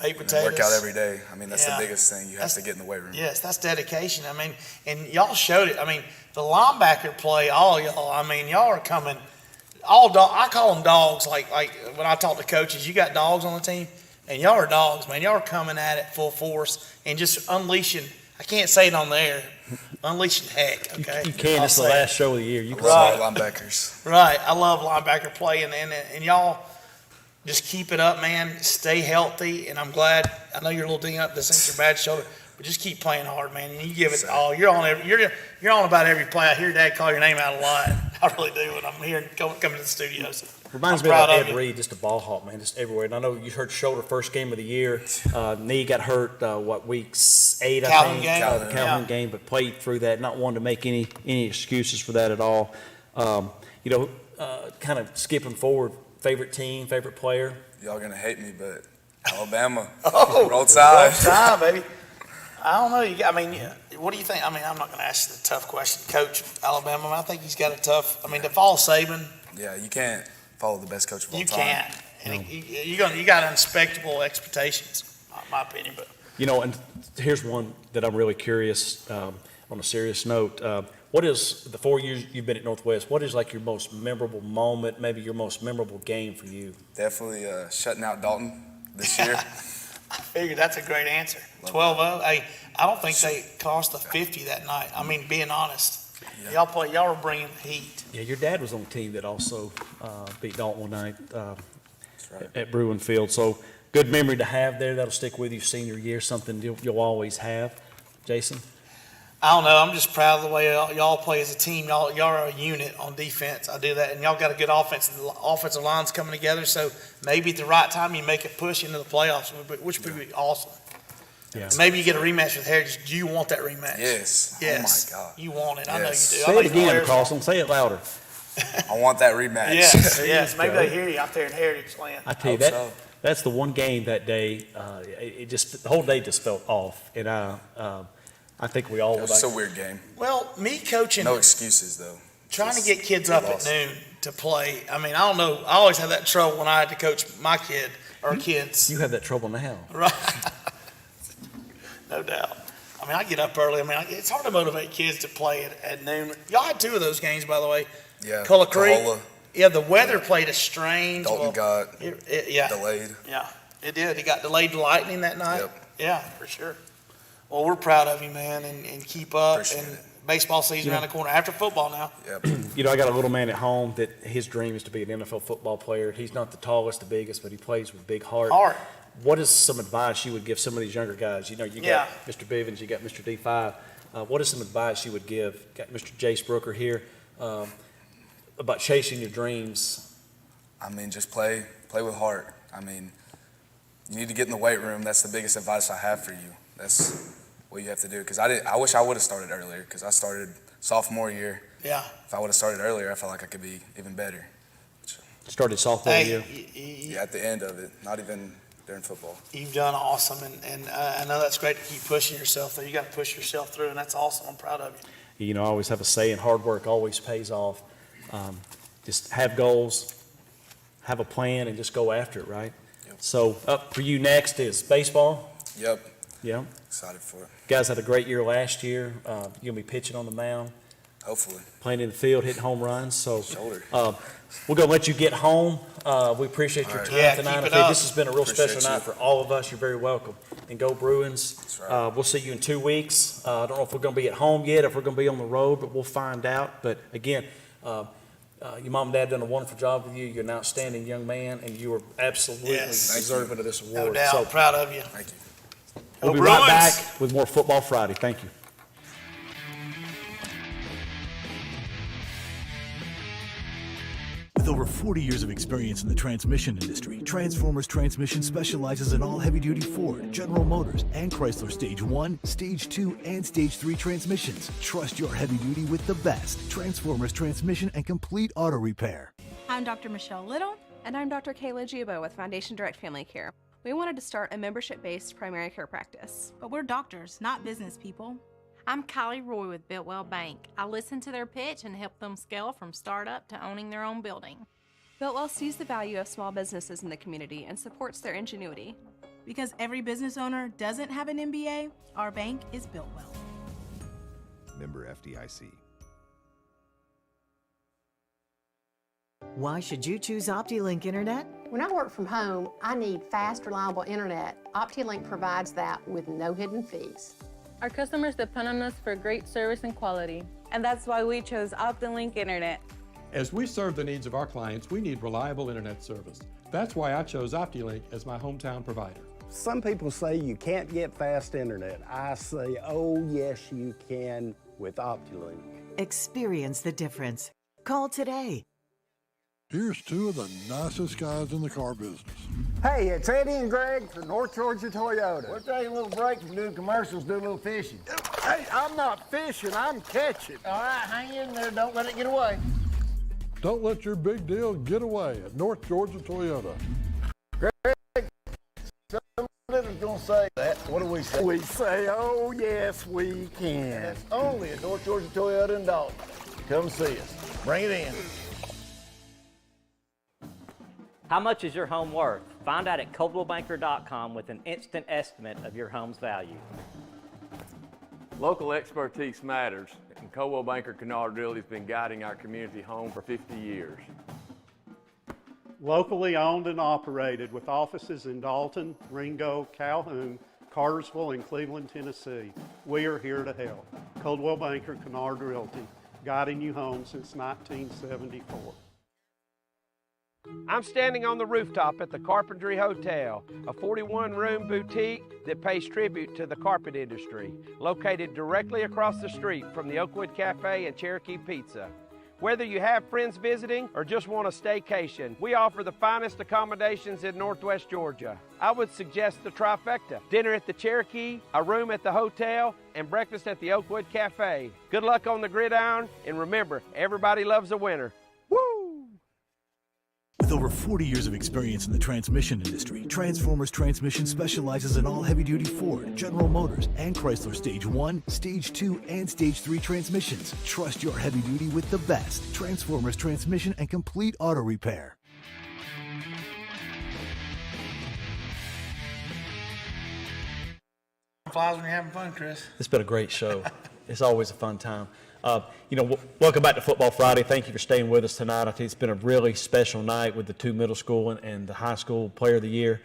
baked And potatoes. work out every day. I mean, that's Yeah. the biggest thing. You have to get in the weight room. Yes, that's dedication. I mean, and y'all showed it. I mean, the linebacker play, all y'all, I mean, y'all are coming, I call them dogs. Like when I talk to coaches, you got dogs on the team, and y'all are dogs, man. Y'all are coming at it full force and just unleashing. I can't say it on the air. Unleashing heck, okay? You can. It's the last show of the year. You can love linebackers. Right. I love linebacker play, and y'all just keep it up, man. Stay healthy, and I'm glad. I know you're a little dinged up. This ain't your bad shoulder, but just keep playing hard, man. And you give it all. You're on about every play. I hear Dad call your name out a lot. I really do when I'm here coming to the studios. Reminds I'm me of proud Ed you. Reed, just a ball hawk, man, just everywhere. And I know you hurt shoulder first game of the year. Knee got hurt, week 8, Calhoun I think. game. The Calhoun game, but played through that. Not one to make any excuses for that at all. Kind of skipping forward, favorite team, favorite player? Y'all going to hate me, but Alabama. Oh, Roll Tide. Roll Tide, baby. I don't know. I mean, what do you think? I mean, I'm not going to ask the tough question. Coach Alabama, I think he's got a tough. I mean, to follow Saban. Yeah, you can't follow the best coach of all You time. can't. And you got unspeakable expectations, in my opinion. But And here's one that I'm really curious on a serious note. What is, the 4 years you've been at Northwest, what is like your most memorable moment, maybe your most memorable game for you? Definitely shutting out Dalton this year. I figured that's a great answer. 12-0. Hey, I don't think they cost the 50 that night. I mean, being honest. Yeah. Y'all were bringing heat. Yeah, your dad was on the team that also beat Dalton one night at Bruin Field. So good memory to have there. That'll stick with you senior year, something you'll always have. Jason? I don't know. I'm just proud of the way y'all play as a team. Y'all are a unit on defense. I do that. And y'all got a good offense. The offensive line's coming together. So maybe at the right time you make a push into the playoffs, which would be awesome. Yeah. And maybe you get a rematch with Heritage. Do you want that rematch? Yes. Yes. Oh, my God. You want it. I know you do. Say it again, Carlson. Say it louder. I want that rematch. Yes. Maybe they hear you out there in Heritage Land. I tell you, that's the one game that day, the whole day just felt off. And I think we all It would was like. a weird game. Well, me coaching. No excuses, though. Trying to get kids up at noon to play. I mean, I don't know. I always had that trouble when I had to coach my kid or kids. You have that trouble now. Right. No doubt. I mean, I get up early. I mean, it's hard to motivate kids to play at noon. Y'all had 2 of those games, by the way. Yeah. Cullah Creek. Cahola. Yeah, the weather played a strange. Dalton got delayed. Yeah, it did. It got delayed to lightning that night. Yep. Yeah, for sure. Well, we're proud of you, man, and keep up. Appreciate and it. baseball season around the corner after football now. Yep. I got a little man at home that his dream is to be an NFL football player. He's not the tallest, the biggest, but he plays with big heart. What is some advice you would give some of these younger guys? You got Mr. Bivens, you got Mr. D5. What is some advice you would give? Got Mr. Jace Brooker here about chasing your dreams. I mean, just play with heart. I mean, you need to get in the weight room. That's the biggest advice I have for you. That's what you have to do. Because I wish I would have started earlier. Because I started sophomore year. Yeah. If I would have started earlier, I felt like I could be even better. Started sophomore year. Yeah, at the end of it, not even during football. You've done awesome, and I know that's great to keep pushing yourself. Though you got to push yourself through, and that's awesome. I'm proud of you. I always have a saying: hard work always pays off. Just have goals, have a plan, and just go after it. Right. Yep. So up for you next is baseball. Yep. Yeah. Excited for it. Guys had a great year last year. You're gonna be pitching on the mound. Hopefully. Playing in the field, hitting home runs. So Shoulder. we're gonna let you get home. We appreciate your time tonight. This has been a real special night for all of us. You're very welcome. And go Bruins. That's right. We'll see you in 2 weeks. I don't know if we're gonna be at home yet, if we're gonna be on the road, but we'll find out. But again, your mom and dad done a wonderful job with you. You're an outstanding young man, and you are absolutely deserving of this award. No doubt. So, proud of you. Thank you. We'll be right back with more Football Friday. Thank you. With over 40 years of experience in the transmission industry, Transformers Transmission specializes in all heavy-duty Ford, General Motors, and Chrysler Stage 1, Stage 2, and Stage 3 transmissions. Trust your heavy-duty with the best. Transformers Transmission and Complete Auto Repair. I'm Dr. Michelle Little. And I'm Dr. Kayla Giubo with Foundation Direct Family Care. We wanted to start a membership-based primary care practice. But we're doctors, not business people. I'm Kylie Roy with Biltwell Bank. I listen to their pitch and help them scale from startup to owning their own building. Biltwell sees the value of small businesses in the community and supports their ingenuity. Because every business owner doesn't have an MBA, our bank is built well. Member FDIC. Why should you choose OptiLink Internet? When I work from home, I need fast, reliable internet. OptiLink provides that with no hidden fees. Our customers depend on us for great service and quality. And that's why we chose OptiLink Internet. As we serve the needs of our clients, we need reliable internet service. That's why I chose OptiLink as my hometown provider. Some people say you can't get fast internet. I say, oh yes you can with OptiLink. Experience the difference. Call today. Here's two of the nicest guys in the car business. Hey, it's Eddie and Greg from North Georgia Toyota. We'll take a little break from doing commercials, do a little fishing. Hey, I'm not fishing, I'm catching. All right, hang in there, don't let it get away. Don't let your big deal get away at North Georgia Toyota. Greg, somebody's gonna say that. What do we say? We say, oh yes, we can. It's only at North Georgia Toyota in Dalton. Come see us. Bring it in. How much is your home worth? Find out at ColdwellBanker.com with an instant estimate of your home's value. Local expertise matters, and Coldwell Banker Kennard Realty has been guiding our community home for 50 years. Locally owned and operated with offices in Dalton, Ringo, Calhoun, Cartersville, and Cleveland, Tennessee. We are here to help. Coldwell Banker Kennard Realty, guiding you home since 1974. I'm standing on the rooftop at the Carpentry Hotel, a 41-room boutique that pays tribute to the carpet industry, located directly across the street from the Oakwood Cafe and Cherokee Pizza. Whether you have friends visiting or just want a staycation, we offer the finest accommodations in Northwest Georgia. I would suggest the trifecta: dinner at the Cherokee, a room at the hotel, and breakfast at the Oakwood Cafe. Good luck on the gridiron, and remember, everybody loves a winner. With over 40 years of experience in the transmission industry, Transformers Transmission specializes in all heavy-duty Ford, General Motors, and Chrysler Stage 1, Stage 2, and Stage 3 transmissions. Trust your heavy-duty with the best. Transformers Transmission and Complete Auto Repair. Flies when you're having fun, Chris. It's been a great show. It's always a fun time. Welcome back to Football Friday. Thank you for staying with us tonight. I think it's been a really special night with the two middle school and the high school Player of the Year.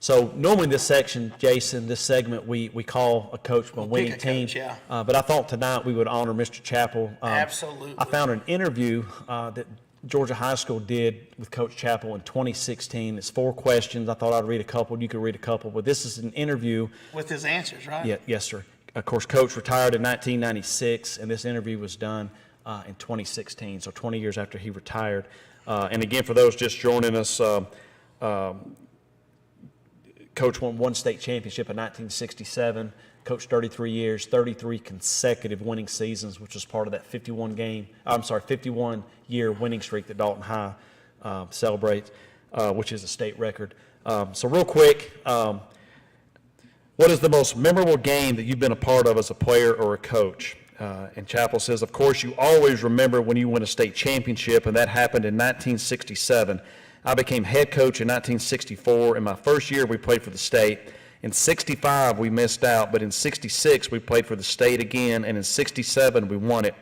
So normally in this section, Jason, this segment, we call a coach from a winning team. Coach, yeah. But I thought tonight we would honor Mr. Chappell. Absolutely. I found an interview that Georgia High School did with Coach Chappell in 2016. It's 4 questions. I thought I'd read a couple. You could read a couple. But this is an interview. With his answers, right? Yeah, yes, sir. Of course, Coach retired in 1996, and this interview was done in 2016, so 20 years after he retired. And again, for those just joining us, Coach won 1 state championship in 1967, coached 33 years, 33 consecutive winning seasons, which was part of that 51-year winning streak that Dalton High celebrates, which is a state record. So real quick, what is the most memorable game that you've been a part of as a player or a coach? And Chappell says, of course, you always remember when you win a state championship, and that happened in 1967. I became head coach in 1964. In my first year, we played for the state. In 65, we missed out, but in 66, we played for the state again, and in 67, we won it.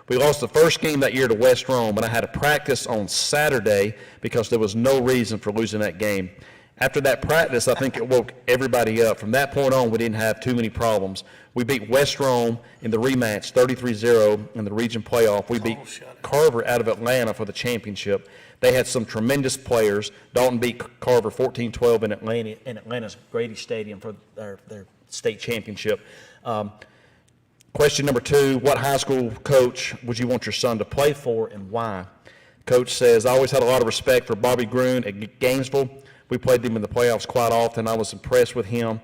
We lost the first game that year to West Rome, and I had to practice on Saturday because there was no reason for losing that game. After that practice, I think it woke everybody up. From that point on, we didn't have too many problems. We beat West Rome in the rematch 33-0 in the region playoff. We beat Carver out of Atlanta for the championship. They had some tremendous players. Dalton beat Carver 14-12 in Atlanta's Grady Stadium for their state championship. Question number 2, what high school coach would you want your son to play for and why? Coach says, I always had a lot of respect for Bobby Gruen at Gainesville. We played them in the playoffs quite often. I was impressed with him.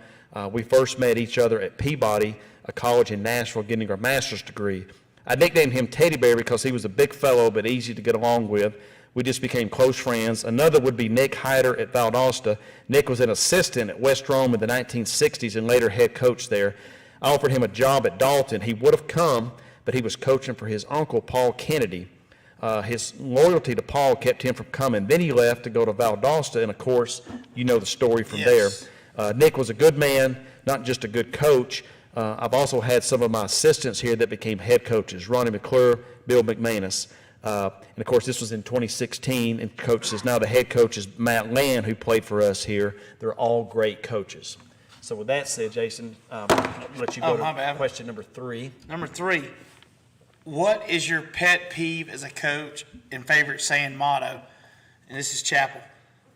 We first met each other at Peabody, a college in Nashville, getting our master's degree. I nicknamed him Teddy Bear because he was a big fellow but easy to get along with. We just became close friends. Another would be Nick Hyder at Valdosta. Nick was an assistant at West Rome in the 1960s and later head coach there. I offered him a job at Dalton. He would have come, but he was coaching for his uncle, Paul Kennedy. His loyalty to Paul kept him from coming. Then he left to go to Valdosta, and of course, you know the story from there. Nick was a good man, not just a good coach. I've also had some of my assistants here that became head coaches, Ronnie McClure, Bill McManus. And of course, this was in 2016, and coaches, now the head coach is Matt Land, who played for us here. They're all great coaches. So with that said, Jason, I'll let you go to question number 3. Number 3, what is your pet peeve as a coach and favorite saying motto? And this is Chapel.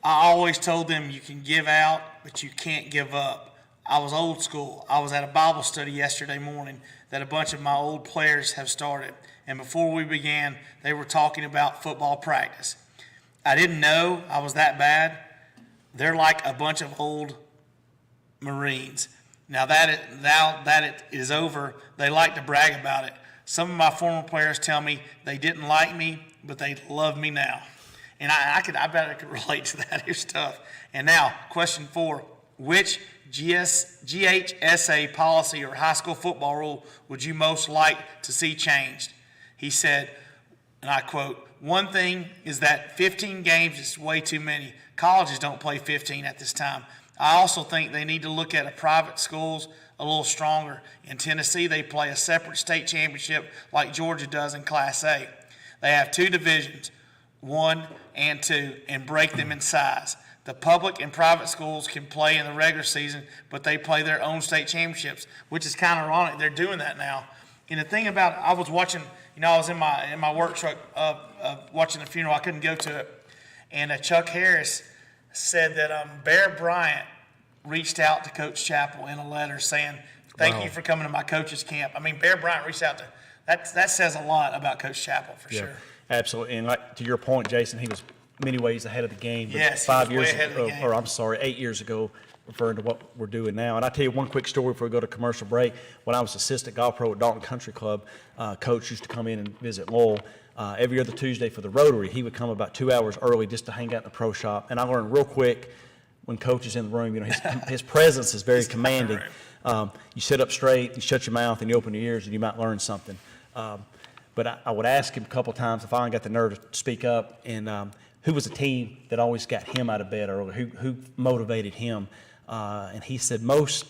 I always told them you can give out, but you can't give up. I was old school. I was at a Bible study yesterday morning that a bunch of my old players have started. And before we began, they were talking about football practice. I didn't know I was that bad. They're like a bunch of old Marines. Now that it is over, they like to brag about it. Some of my former players tell me they didn't like me, but they love me now. And I bet I could relate to that. Here's tough. And now, question 4. Which GHSA policy or high school football rule would you most like to see changed? He said, and I quote, "One thing is that 15 games is way too many. Colleges don't play 15 at this time. I also think they need to look at private schools a little stronger. In Tennessee, they play a separate state championship like Georgia does in Class A. They have 2 divisions, 1 and 2, and break them in size. The public and private schools can play in the regular season, but they play their own state championships," which is kind of ironic. They're doing that now. And the thing about it, I was watching, I was in my work truck watching the funeral. I couldn't go to it. And Chuck Harris said that Bear Bryant reached out to Coach Chappell in a letter saying, "Thank you for coming to my coach's camp." I mean, Bear Bryant reached out to that says a lot about Coach Chappell for sure. Absolutely. And like to your point, Jason, he was many ways ahead of the game. Yes, 5 years ago, or I'm sorry, 8 years ago, referring to what we're doing now. And I'll tell you one quick story before we go to commercial break. When I was assistant golf pro at Dalton Country Club, Coach used to come in and visit Lowell. Every other Tuesday for the Rotary, he would come about 2 hours early just to hang out in the pro shop. And I learned real quick when Coach is in the room, his presence is very commanding. You sit up straight, you shut your mouth, and you open your ears, and you might learn something. But I would ask him a couple of times if I finally got the nerve to speak up, and who was a team that always got him out of bed early, who motivated him. And he said most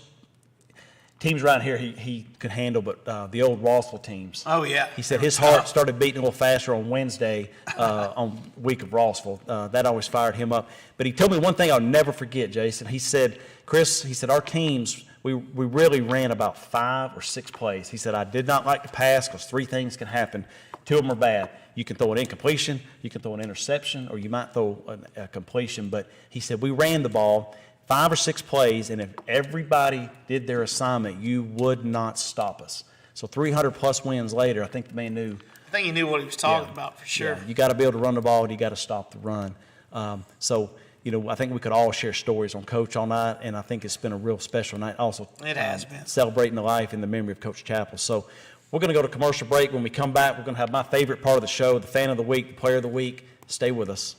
teams around here he could handle, but the old Rossville teams. Oh, yeah. He said his heart started beating a little faster on Wednesday on week of Rossville. That always fired him up. But he told me one thing I'll never forget, Jason. He said, "Chris," he said, "our teams, we really ran about 5 or 6 plays." He said, "I did not like to pass because 3 things can happen. 2 of them are bad. You can throw an incompletion, you can throw an interception, or you might throw a completion." But he said, "We ran the ball 5 or 6 plays, and if everybody did their assignment, you would not stop us." So 300-plus wins later, I think the man knew. I think he knew what he was talking about for sure. Yeah, you got to be able to run the ball, and you got to stop the run. So, I think we could all share stories on Coach all night, and I think it's been a real special night also. It has been. Celebrating the life and the memory of Coach Chappell. So we're going to go to commercial break. When we come back, we're going to have my favorite part of the show, the Fan of the Week, the Player of the Week. Stay with us.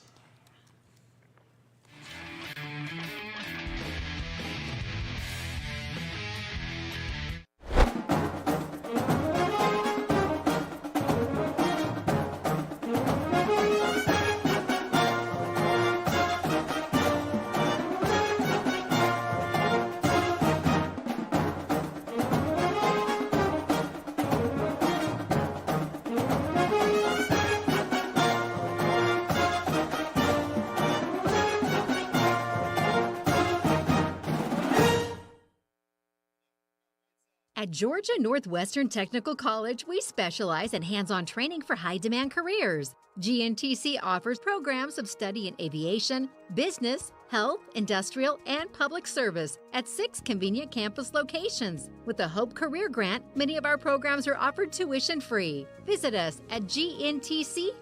At Georgia Northwestern Technical College, we specialize in hands-on training for high-demand careers. GNTC offers programs of study in aviation, business, health, industrial, and public service at 6 convenient campus locations. With the Hope Career Grant, many of our programs are offered tuition-free. Visit us at gntc.edu.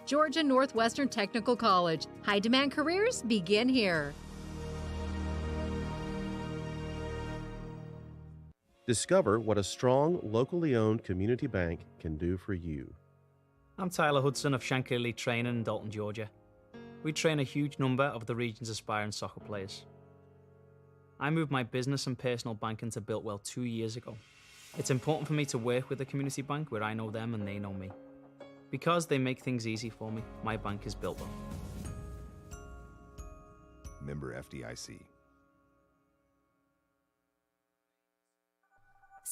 Georgia Northwestern Technical College. High-demand careers begin here. Discover what a strong, locally owned community bank can do for you. I'm Tyler Hudson of Shankly Elite Training in Dalton, Georgia. We train a huge number of the region's aspiring soccer players. I moved my business and personal banking to Builtwell 2 years ago. It's important for me to work with a community bank where I know them and they know me. Because they make things easy for me, my bank is Builtwell. Member FDIC.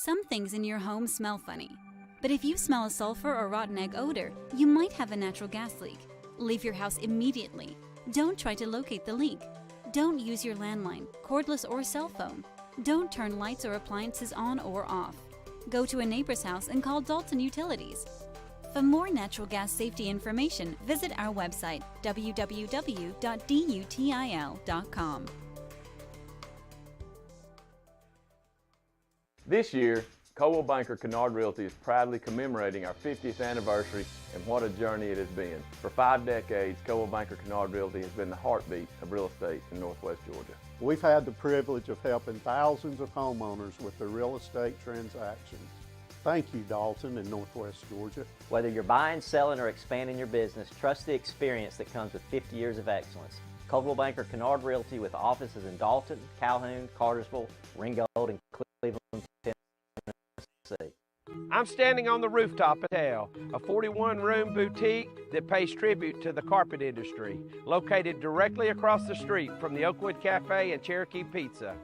Some things in your home smell funny. But if you smell a sulfur or rotten egg odor, you might have a natural gas leak. Leave your house immediately. Don't try to locate the leak. Don't use your landline, cordless or cell phone. Don't turn lights or appliances on or off. Go to a neighbor's house and call Dalton Utilities. For more natural gas safety information, visit our website, www.dutil.com. This year, Coldwell Banker Kennard Realty is proudly commemorating our 50th anniversary, and what a journey it has been. For 5 decades, Coldwell Banker Kennard Realty has been the heartbeat of real estate in Northwest Georgia. We've had the privilege of helping thousands of homeowners with their real estate transactions. Thank you, Dalton and Northwest Georgia. Whether you're buying, selling, or expanding your business, trust the experience that comes with 50 years of excellence. Coldwell Banker Kennard Realty with offices in Dalton, Calhoun, Cartersville, Ringgold, and Cleveland, Tennessee. I'm standing on the rooftop at Hotel, a 41-room boutique that pays tribute to the carpet industry, located directly across the street from the Oakwood Cafe and Cherokee Pizza.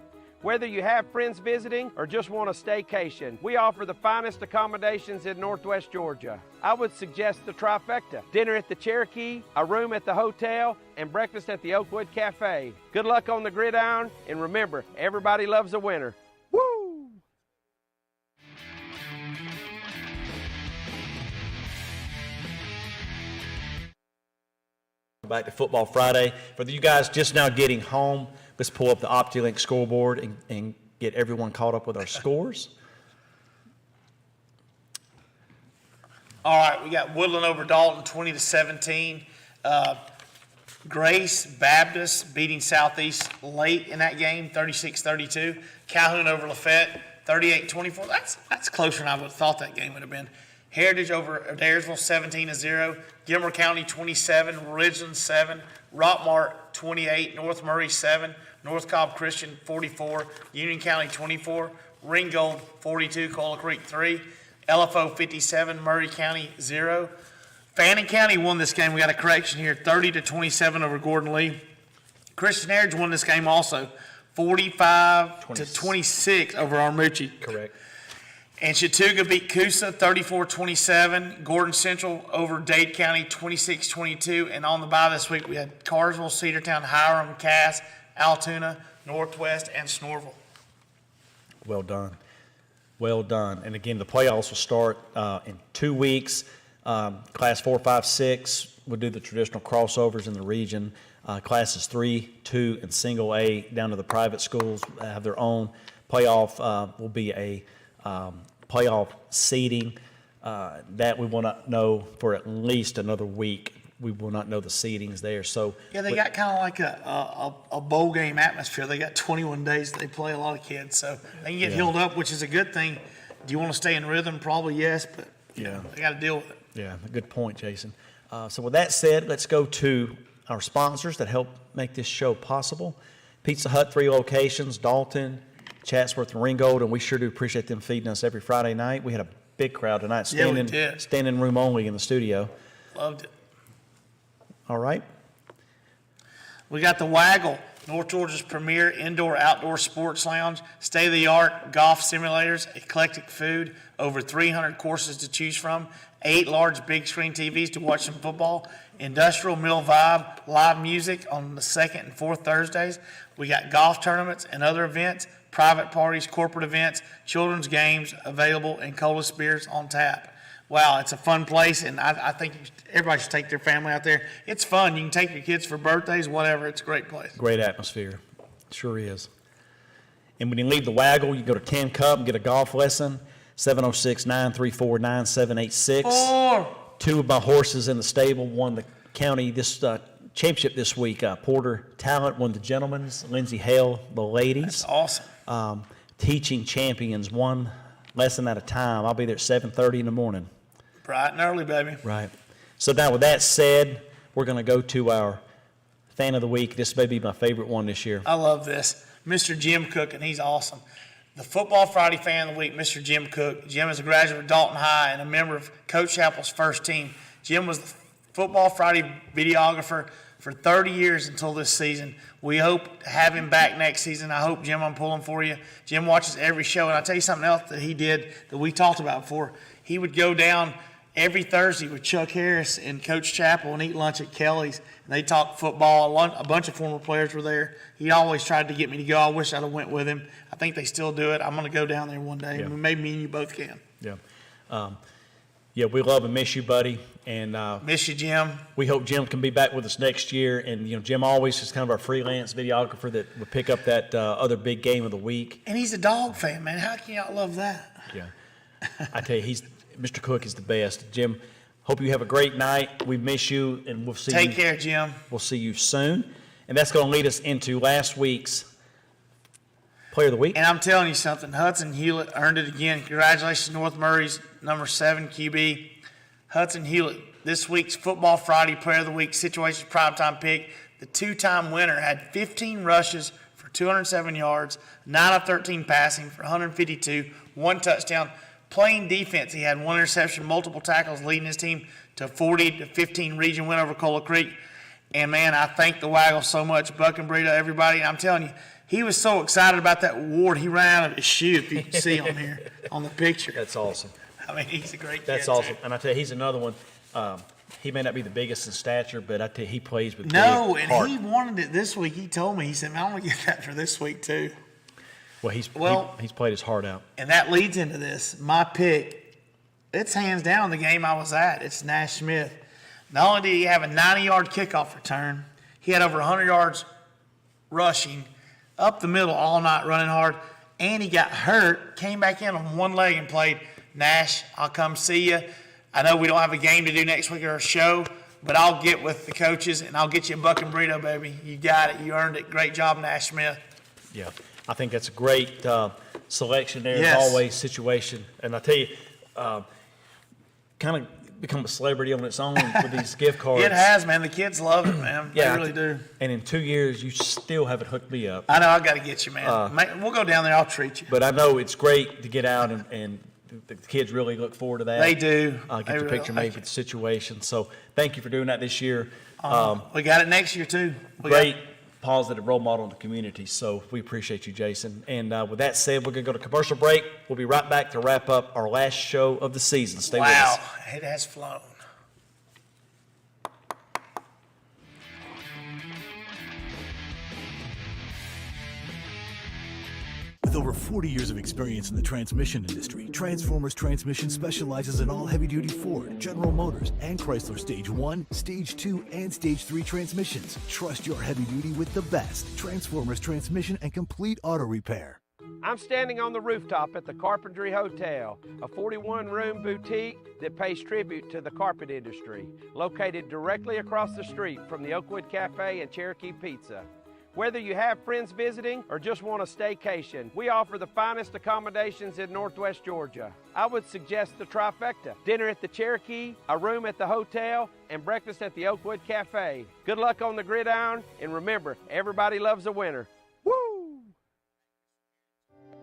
Whether you have friends visiting or just want a staycation, we offer the finest accommodations in Northwest Georgia. I would suggest the trifecta: dinner at the Cherokee, a room at the hotel, and breakfast at the Oakwood Cafe. Good luck on the gridiron, and remember, everybody loves a winner. Woo! Back to Football Friday. For you guys just now getting home, let's pull up the OptiLink scoreboard and get everyone caught up with our scores. All right, we got Woodland over Dalton 20-17. Grace Baptist beating Southeast late in that game, 36-32. Calhoun over Lafayette, 38-24. That's closer than I would have thought that game would have been. Heritage over Adairsville, 17-0. Gilmer County, 27. Ridgeland, 7. Rockmart, 28. North Murray, 7. North Cobb Christian, 44. Union County, 24. Ringgold, 42. Coal Creek, 3. LFO, 57. Murray County, 0. Fannin County won this game. We got a correction here, 30-27 over Gordon Lee. Christian Heritage won this game also, 45-26 over Armucci. Correct. And Chattooga beat Coosa 34-27. Gordon Central over Dade County 26-22. And on the bye this week, we had Carsville, Cedartown, Hiram, Cass, Altoona, Northwest, and Snorville. Well done. Well done. And again, the playoffs will start in 2 weeks. Class 4, 5, 6 will do the traditional crossovers in the region. Classes 3, 2, and single A down to the private schools have their own playoff. Will be a playoff seeding that we will not know for at least another week. We will not know the seedings there. So yeah, they got kind of like a bowl game atmosphere. They got 21 days they play a lot of kids, so they can get healed up, which is a good thing. Do you want to stay in rhythm? Probably yes, but you know, they got to deal with it. Yeah, a good point, Jason. So with that said, let's go to our sponsors that help make this show possible. Pizza Hut, 3 locations, Dalton, Chatsworth, and Ringgold, and we sure do appreciate them feeding us every Friday night. We had a big crowd tonight, standing room only in the studio. Loved it. All right. We got the Waggle, North Georgia's premier indoor-outdoor sports lounge, state-of-the-art golf simulators, eclectic food, over 300 courses to choose from, 8 large big-screen TVs to watch some football, industrial mill vibe, live music on the 2nd and 4th Thursdays. We got golf tournaments and other events, private parties, corporate events, children's games available, and coldest beers on tap. Wow, it's a fun place, and I think everybody should take their family out there. It's fun. You can take your kids for birthdays, whatever. It's a great place. Great atmosphere. Sure is. And when you leave the Waggle, you go to Ken Cup and get a golf lesson, 706-934-9786. 2 of my horses in the stable won the county this championship this week. Porter Talent won the gentlemen's, Lindsey Hale the ladies. That's awesome. Teaching champions, 1 lesson at a time. I'll be there at 7:30 in the morning. Bright and early, baby. Right. So now with that said, we're going to go to our fan of the week. This may be my favorite one this year. I love this. Mr. Jim Cook, and he's awesome. The Football Friday fan of the week, Mr. Jim Cook. Jim is a graduate of Dalton High and a member of Coach Chappell's first team. Jim was the Football Friday videographer for 30 years until this season. We hope to have him back next season. I hope, Jim, I'm pulling for you. Jim watches every show, and I'll tell you something else that he did that we talked about before. He would go down every Thursday with Chuck Harris and Coach Chappell and eat lunch at Kelly's. And they talked football. A bunch of former players were there. He always tried to get me to go. I wish I'd have went with him. I think they still do it. I'm going to go down there one day. Yeah. Maybe me and you both can. Yeah. Yeah, we love and miss you, buddy. And miss you, Jim. We hope Jim can be back with us next year. And, Jim always is kind of our freelance videographer that would pick up that other big game of the week. And he's a dog fan, man. How can y'all love that? Yeah. I tell you, Mr. Cook is the best. Jim, hope you have a great night. We miss you, and we'll see you. Take care, Jim. We'll see you soon. And that's going to lead us into last week's Player of the Week. And I'm telling you something, Hudson Hewlett earned it again. Congratulations, North Murray's number 7 QB, Hudson Hewlett. This week's Football Friday Player of the Week Situations Primetime pick. The 2-time winner had 15 rushes for 207 yards, 9 of 13 passing for 152, 1 touchdown. Playing defense, he had 1 interception, multiple tackles, leading his team to a 40-15 region win over Cola Creek. And, man, I thank the Waggle so much, Buck and Burrito, everybody. And I'm telling you, he was so excited about that award, he ran out of his shoe, if you can see on here on the picture. That's awesome. I mean, he's a great kid. That's awesome. Too. And I tell you, he's another one. He may not be the biggest in stature, but I tell you, he plays with no, big and heart. He wanted it this week. He told me, he said, man, I want to get that for this week too. Well, he's played his heart out. And that leads into this. My pick, it's hands down the game I was at. It's Nash Smith. Not only did he have a 90-yard kickoff return, he had over 100 yards rushing, up the middle all night running hard, and he got hurt, came back in on one leg and played. Nash, I'll come see you. I know we don't have a game to do next week or a show, but I'll get with the coaches and I'll get you a buck and burrito, baby. You got it. You earned it. Great job, Nash Smith. Yeah, I think that's a great selection there, Yes. as always, situation. And I tell you, kind of become a celebrity on its own with these gift cards. It has, man. The kids love it, man. Yeah, they really do. And in 2 years, you still haven't hooked me up. I know. I got to get you, man. We'll go down there. I'll treat you. But I know it's great to get out, and the kids really look forward to that. They do. Get They your really picture like made with the situation. So thank you for doing that this year. We got it next year, too. Great positive role model in the community. So we appreciate you, Jason. And with that said, we're going to go to commercial break. We'll be right back to wrap up our last show of the season. Stay with us. Wow, it has flown. With over 40 years of experience in the transmission industry, Transformers Transmission specializes in all heavy-duty Ford, General Motors, and Chrysler Stage 1, Stage 2, and Stage 3 transmissions. Trust your heavy-duty with the best. Transformers Transmission and complete auto repair. I'm standing on the rooftop at the Carpentry Hotel, a 41-room boutique that pays tribute to the carpet industry, located directly across the street from the Oakwood Cafe and Cherokee Pizza. Whether you have friends visiting or just want a staycation, we offer the finest accommodations in Northwest Georgia. I would suggest the trifecta: dinner at the Cherokee, a room at the hotel, and breakfast at the Oakwood Cafe. Good luck on the gridiron, and remember, everybody loves a winner. Woo!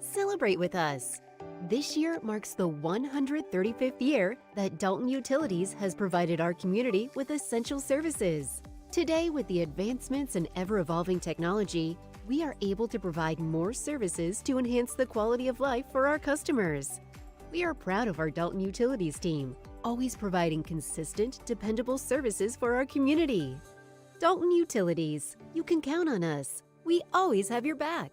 Celebrate with us. This year marks the 135th year that Dalton Utilities has provided our community with essential services. Today, with the advancements in ever-evolving technology, we are able to provide more services to enhance the quality of life for our customers. We are proud of our Dalton Utilities team, always providing consistent, dependable services for our community. Dalton Utilities, you can count on us. We always have your back.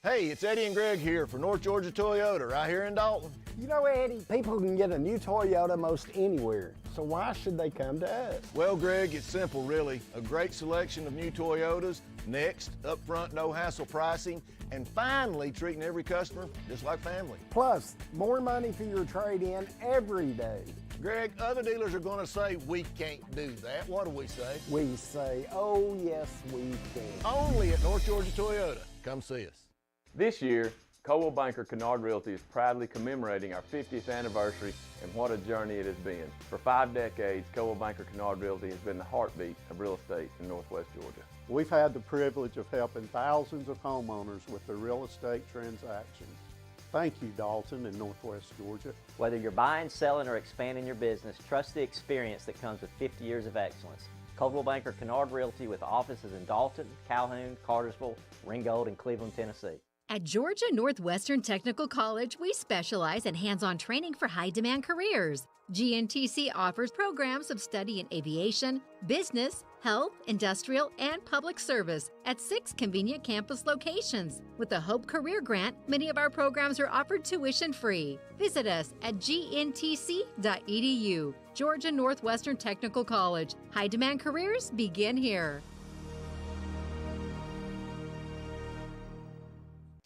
Hey, it's Eddie and Greg here for North Georgia Toyota right here in Dalton. You know, Eddie, people can get a new Toyota most anywhere, so why should they come to us? Well, Greg, it's simple, really. A great selection of new Toyotas, next, upfront, no-hassle pricing, and finally treating every customer just like family. Plus, more money for your trade-in every day. Greg, other dealers are going to say we can't do that. What do we say? We say, oh, yes, we can. Only at North Georgia Toyota. Come see us. This year, Coldwell Banker Kennard Realty is proudly commemorating our 50th anniversary, and what a journey it has been. For 5 decades, Coldwell Banker Kennard Realty has been the heartbeat of real estate in Northwest Georgia. We've had the privilege of helping thousands of homeowners with their real estate transactions. Thank you, Dalton and Northwest Georgia. Whether you're buying, selling, or expanding your business, trust the experience that comes with 50 years of excellence. Coldwell Banker Kennard Realty with offices in Dalton, Calhoun, Cartersville, Ringgold, and Cleveland, Tennessee. At Georgia Northwestern Technical College, we specialize in hands-on training for high-demand careers. GNTC offers programs of study in aviation, business, health, industrial, and public service at 6 convenient campus locations. With the Hope Career Grant, many of our programs are offered tuition-free. Visit us at gntc.edu. Georgia Northwestern Technical College. High-demand careers begin here.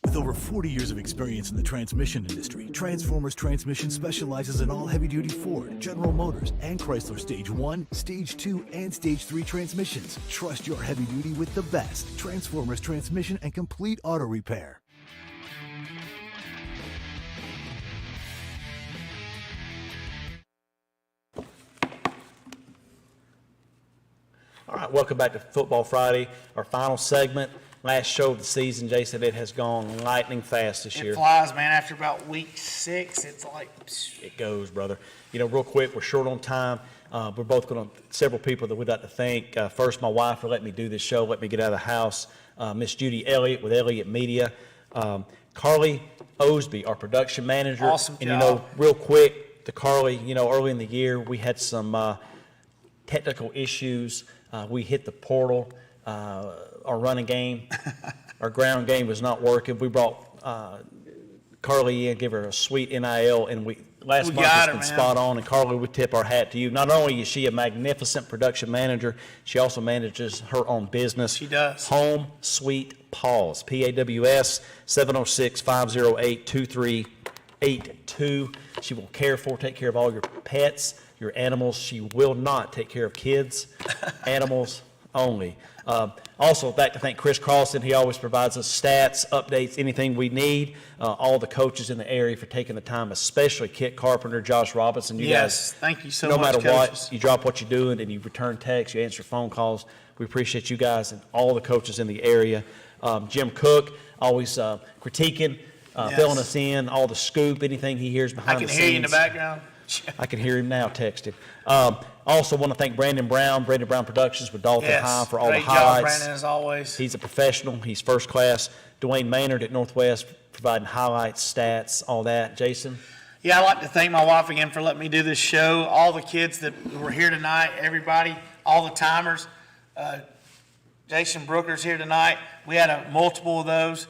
With over 40 years of experience in the transmission industry, Transformers Transmission specializes in all heavy-duty Ford, General Motors, and Chrysler Stage 1, Stage 2, and Stage 3 transmissions. Trust your heavy-duty with the best. Transformers Transmission and Complete Auto Repair. All right, welcome back to Football Friday, our final segment. Last show of the season, Jason, it has gone lightning fast this year. It flies, man. After about week 6, it's like... It goes, brother. You know, real quick, we're short on time. We're both going to, several people that we'd like to thank. First, my wife for letting me do this show, let me get out of the house. Miss Judy Elliott with Elliott Media. Carly Osby, our production manager. Awesome and, job. you know, real quick, to Carly, you know, early in the year, we had some technical issues. We hit the portal. Our running game, our ground game was not working. We brought Carly in, give her a sweet NIL, and last month has been spot on. And Carly, we tip our hat to you. Not only is she a magnificent production manager, she also manages her own business. She does. Home Sweet Paws, PAWS, 706-508-2382. She will take care of all your pets, your animals. She will not take care of kids, animals only. Also, I'd like to thank Chris Carlson. He always provides us stats, updates, anything we need. All the coaches in the area for taking the time, especially Kit Carpenter, Josh Robinson. You guys, thank you so no much, matter coaches. what, you drop what you're doing and you return texts, you answer phone calls. We appreciate you guys and all the coaches in the area. Jim Cook, always critiquing, filling us in, all the scoop, anything he hears behind the scenes. I can hear you in the background. I can hear him now texting. Also want to thank Brandon Brown Productions with Dalton High for all the Great highlights. job, Brandon, as always. He's a professional. He's first class. Dwayne Maynard at Northwest providing highlights, stats, all that. Jason? Yeah, I'd like to thank my wife again for letting me do this show. All the kids that were here tonight, everybody, all the timers. Jason Brooker's here tonight. We had multiple of those.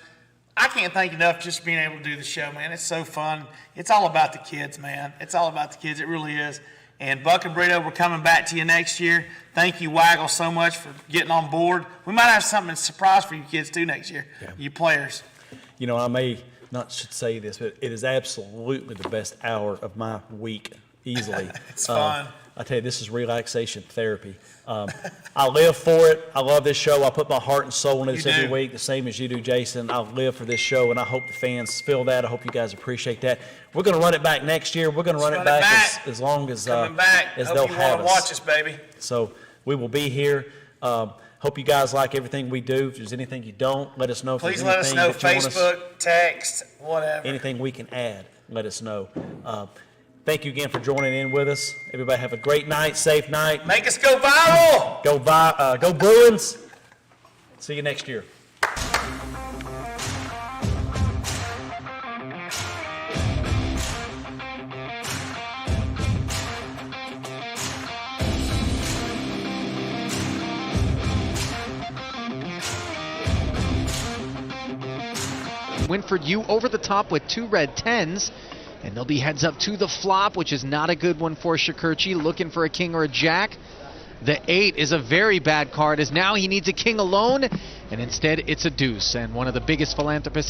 I can't thank enough just being able to do the show, man. It's so fun. It's all about the kids, man. It's all about the kids. It really is. And Buck and Brito, we're coming back to you next year. Thank you, Waggle, so much for getting on board. We might have something surprise for you kids, too, next year, you players. You know, I may not should say this, but it is absolutely the best hour of my week, easily. It's fun. I tell you, this is relaxation therapy. I live for it. I love this show. I put my heart and soul into this every week, the same as you do, Jason. I live for this show, and I hope the fans feel that. I hope you guys appreciate that. We're going to run it back next year. We're going to run it back as long as they'll have us. Watch us, baby. So we will be here. Hope you guys like everything we do. If there's anything you don't, let us know. Please let us know. Facebook, text, whatever. Anything we can add, let us know. Thank you again for joining in with us. Everybody have a great night, safe night. Make us go viral. Go Bruins. See you next year. Winford, you over the top with 2 red 10s. And they'll be heads up to the flop, which is not a good one for Shakurchi, looking for a king or a jack. The 8 is a very bad card, as now he needs a king alone, and instead it's a deuce. And one of the biggest philanthropists in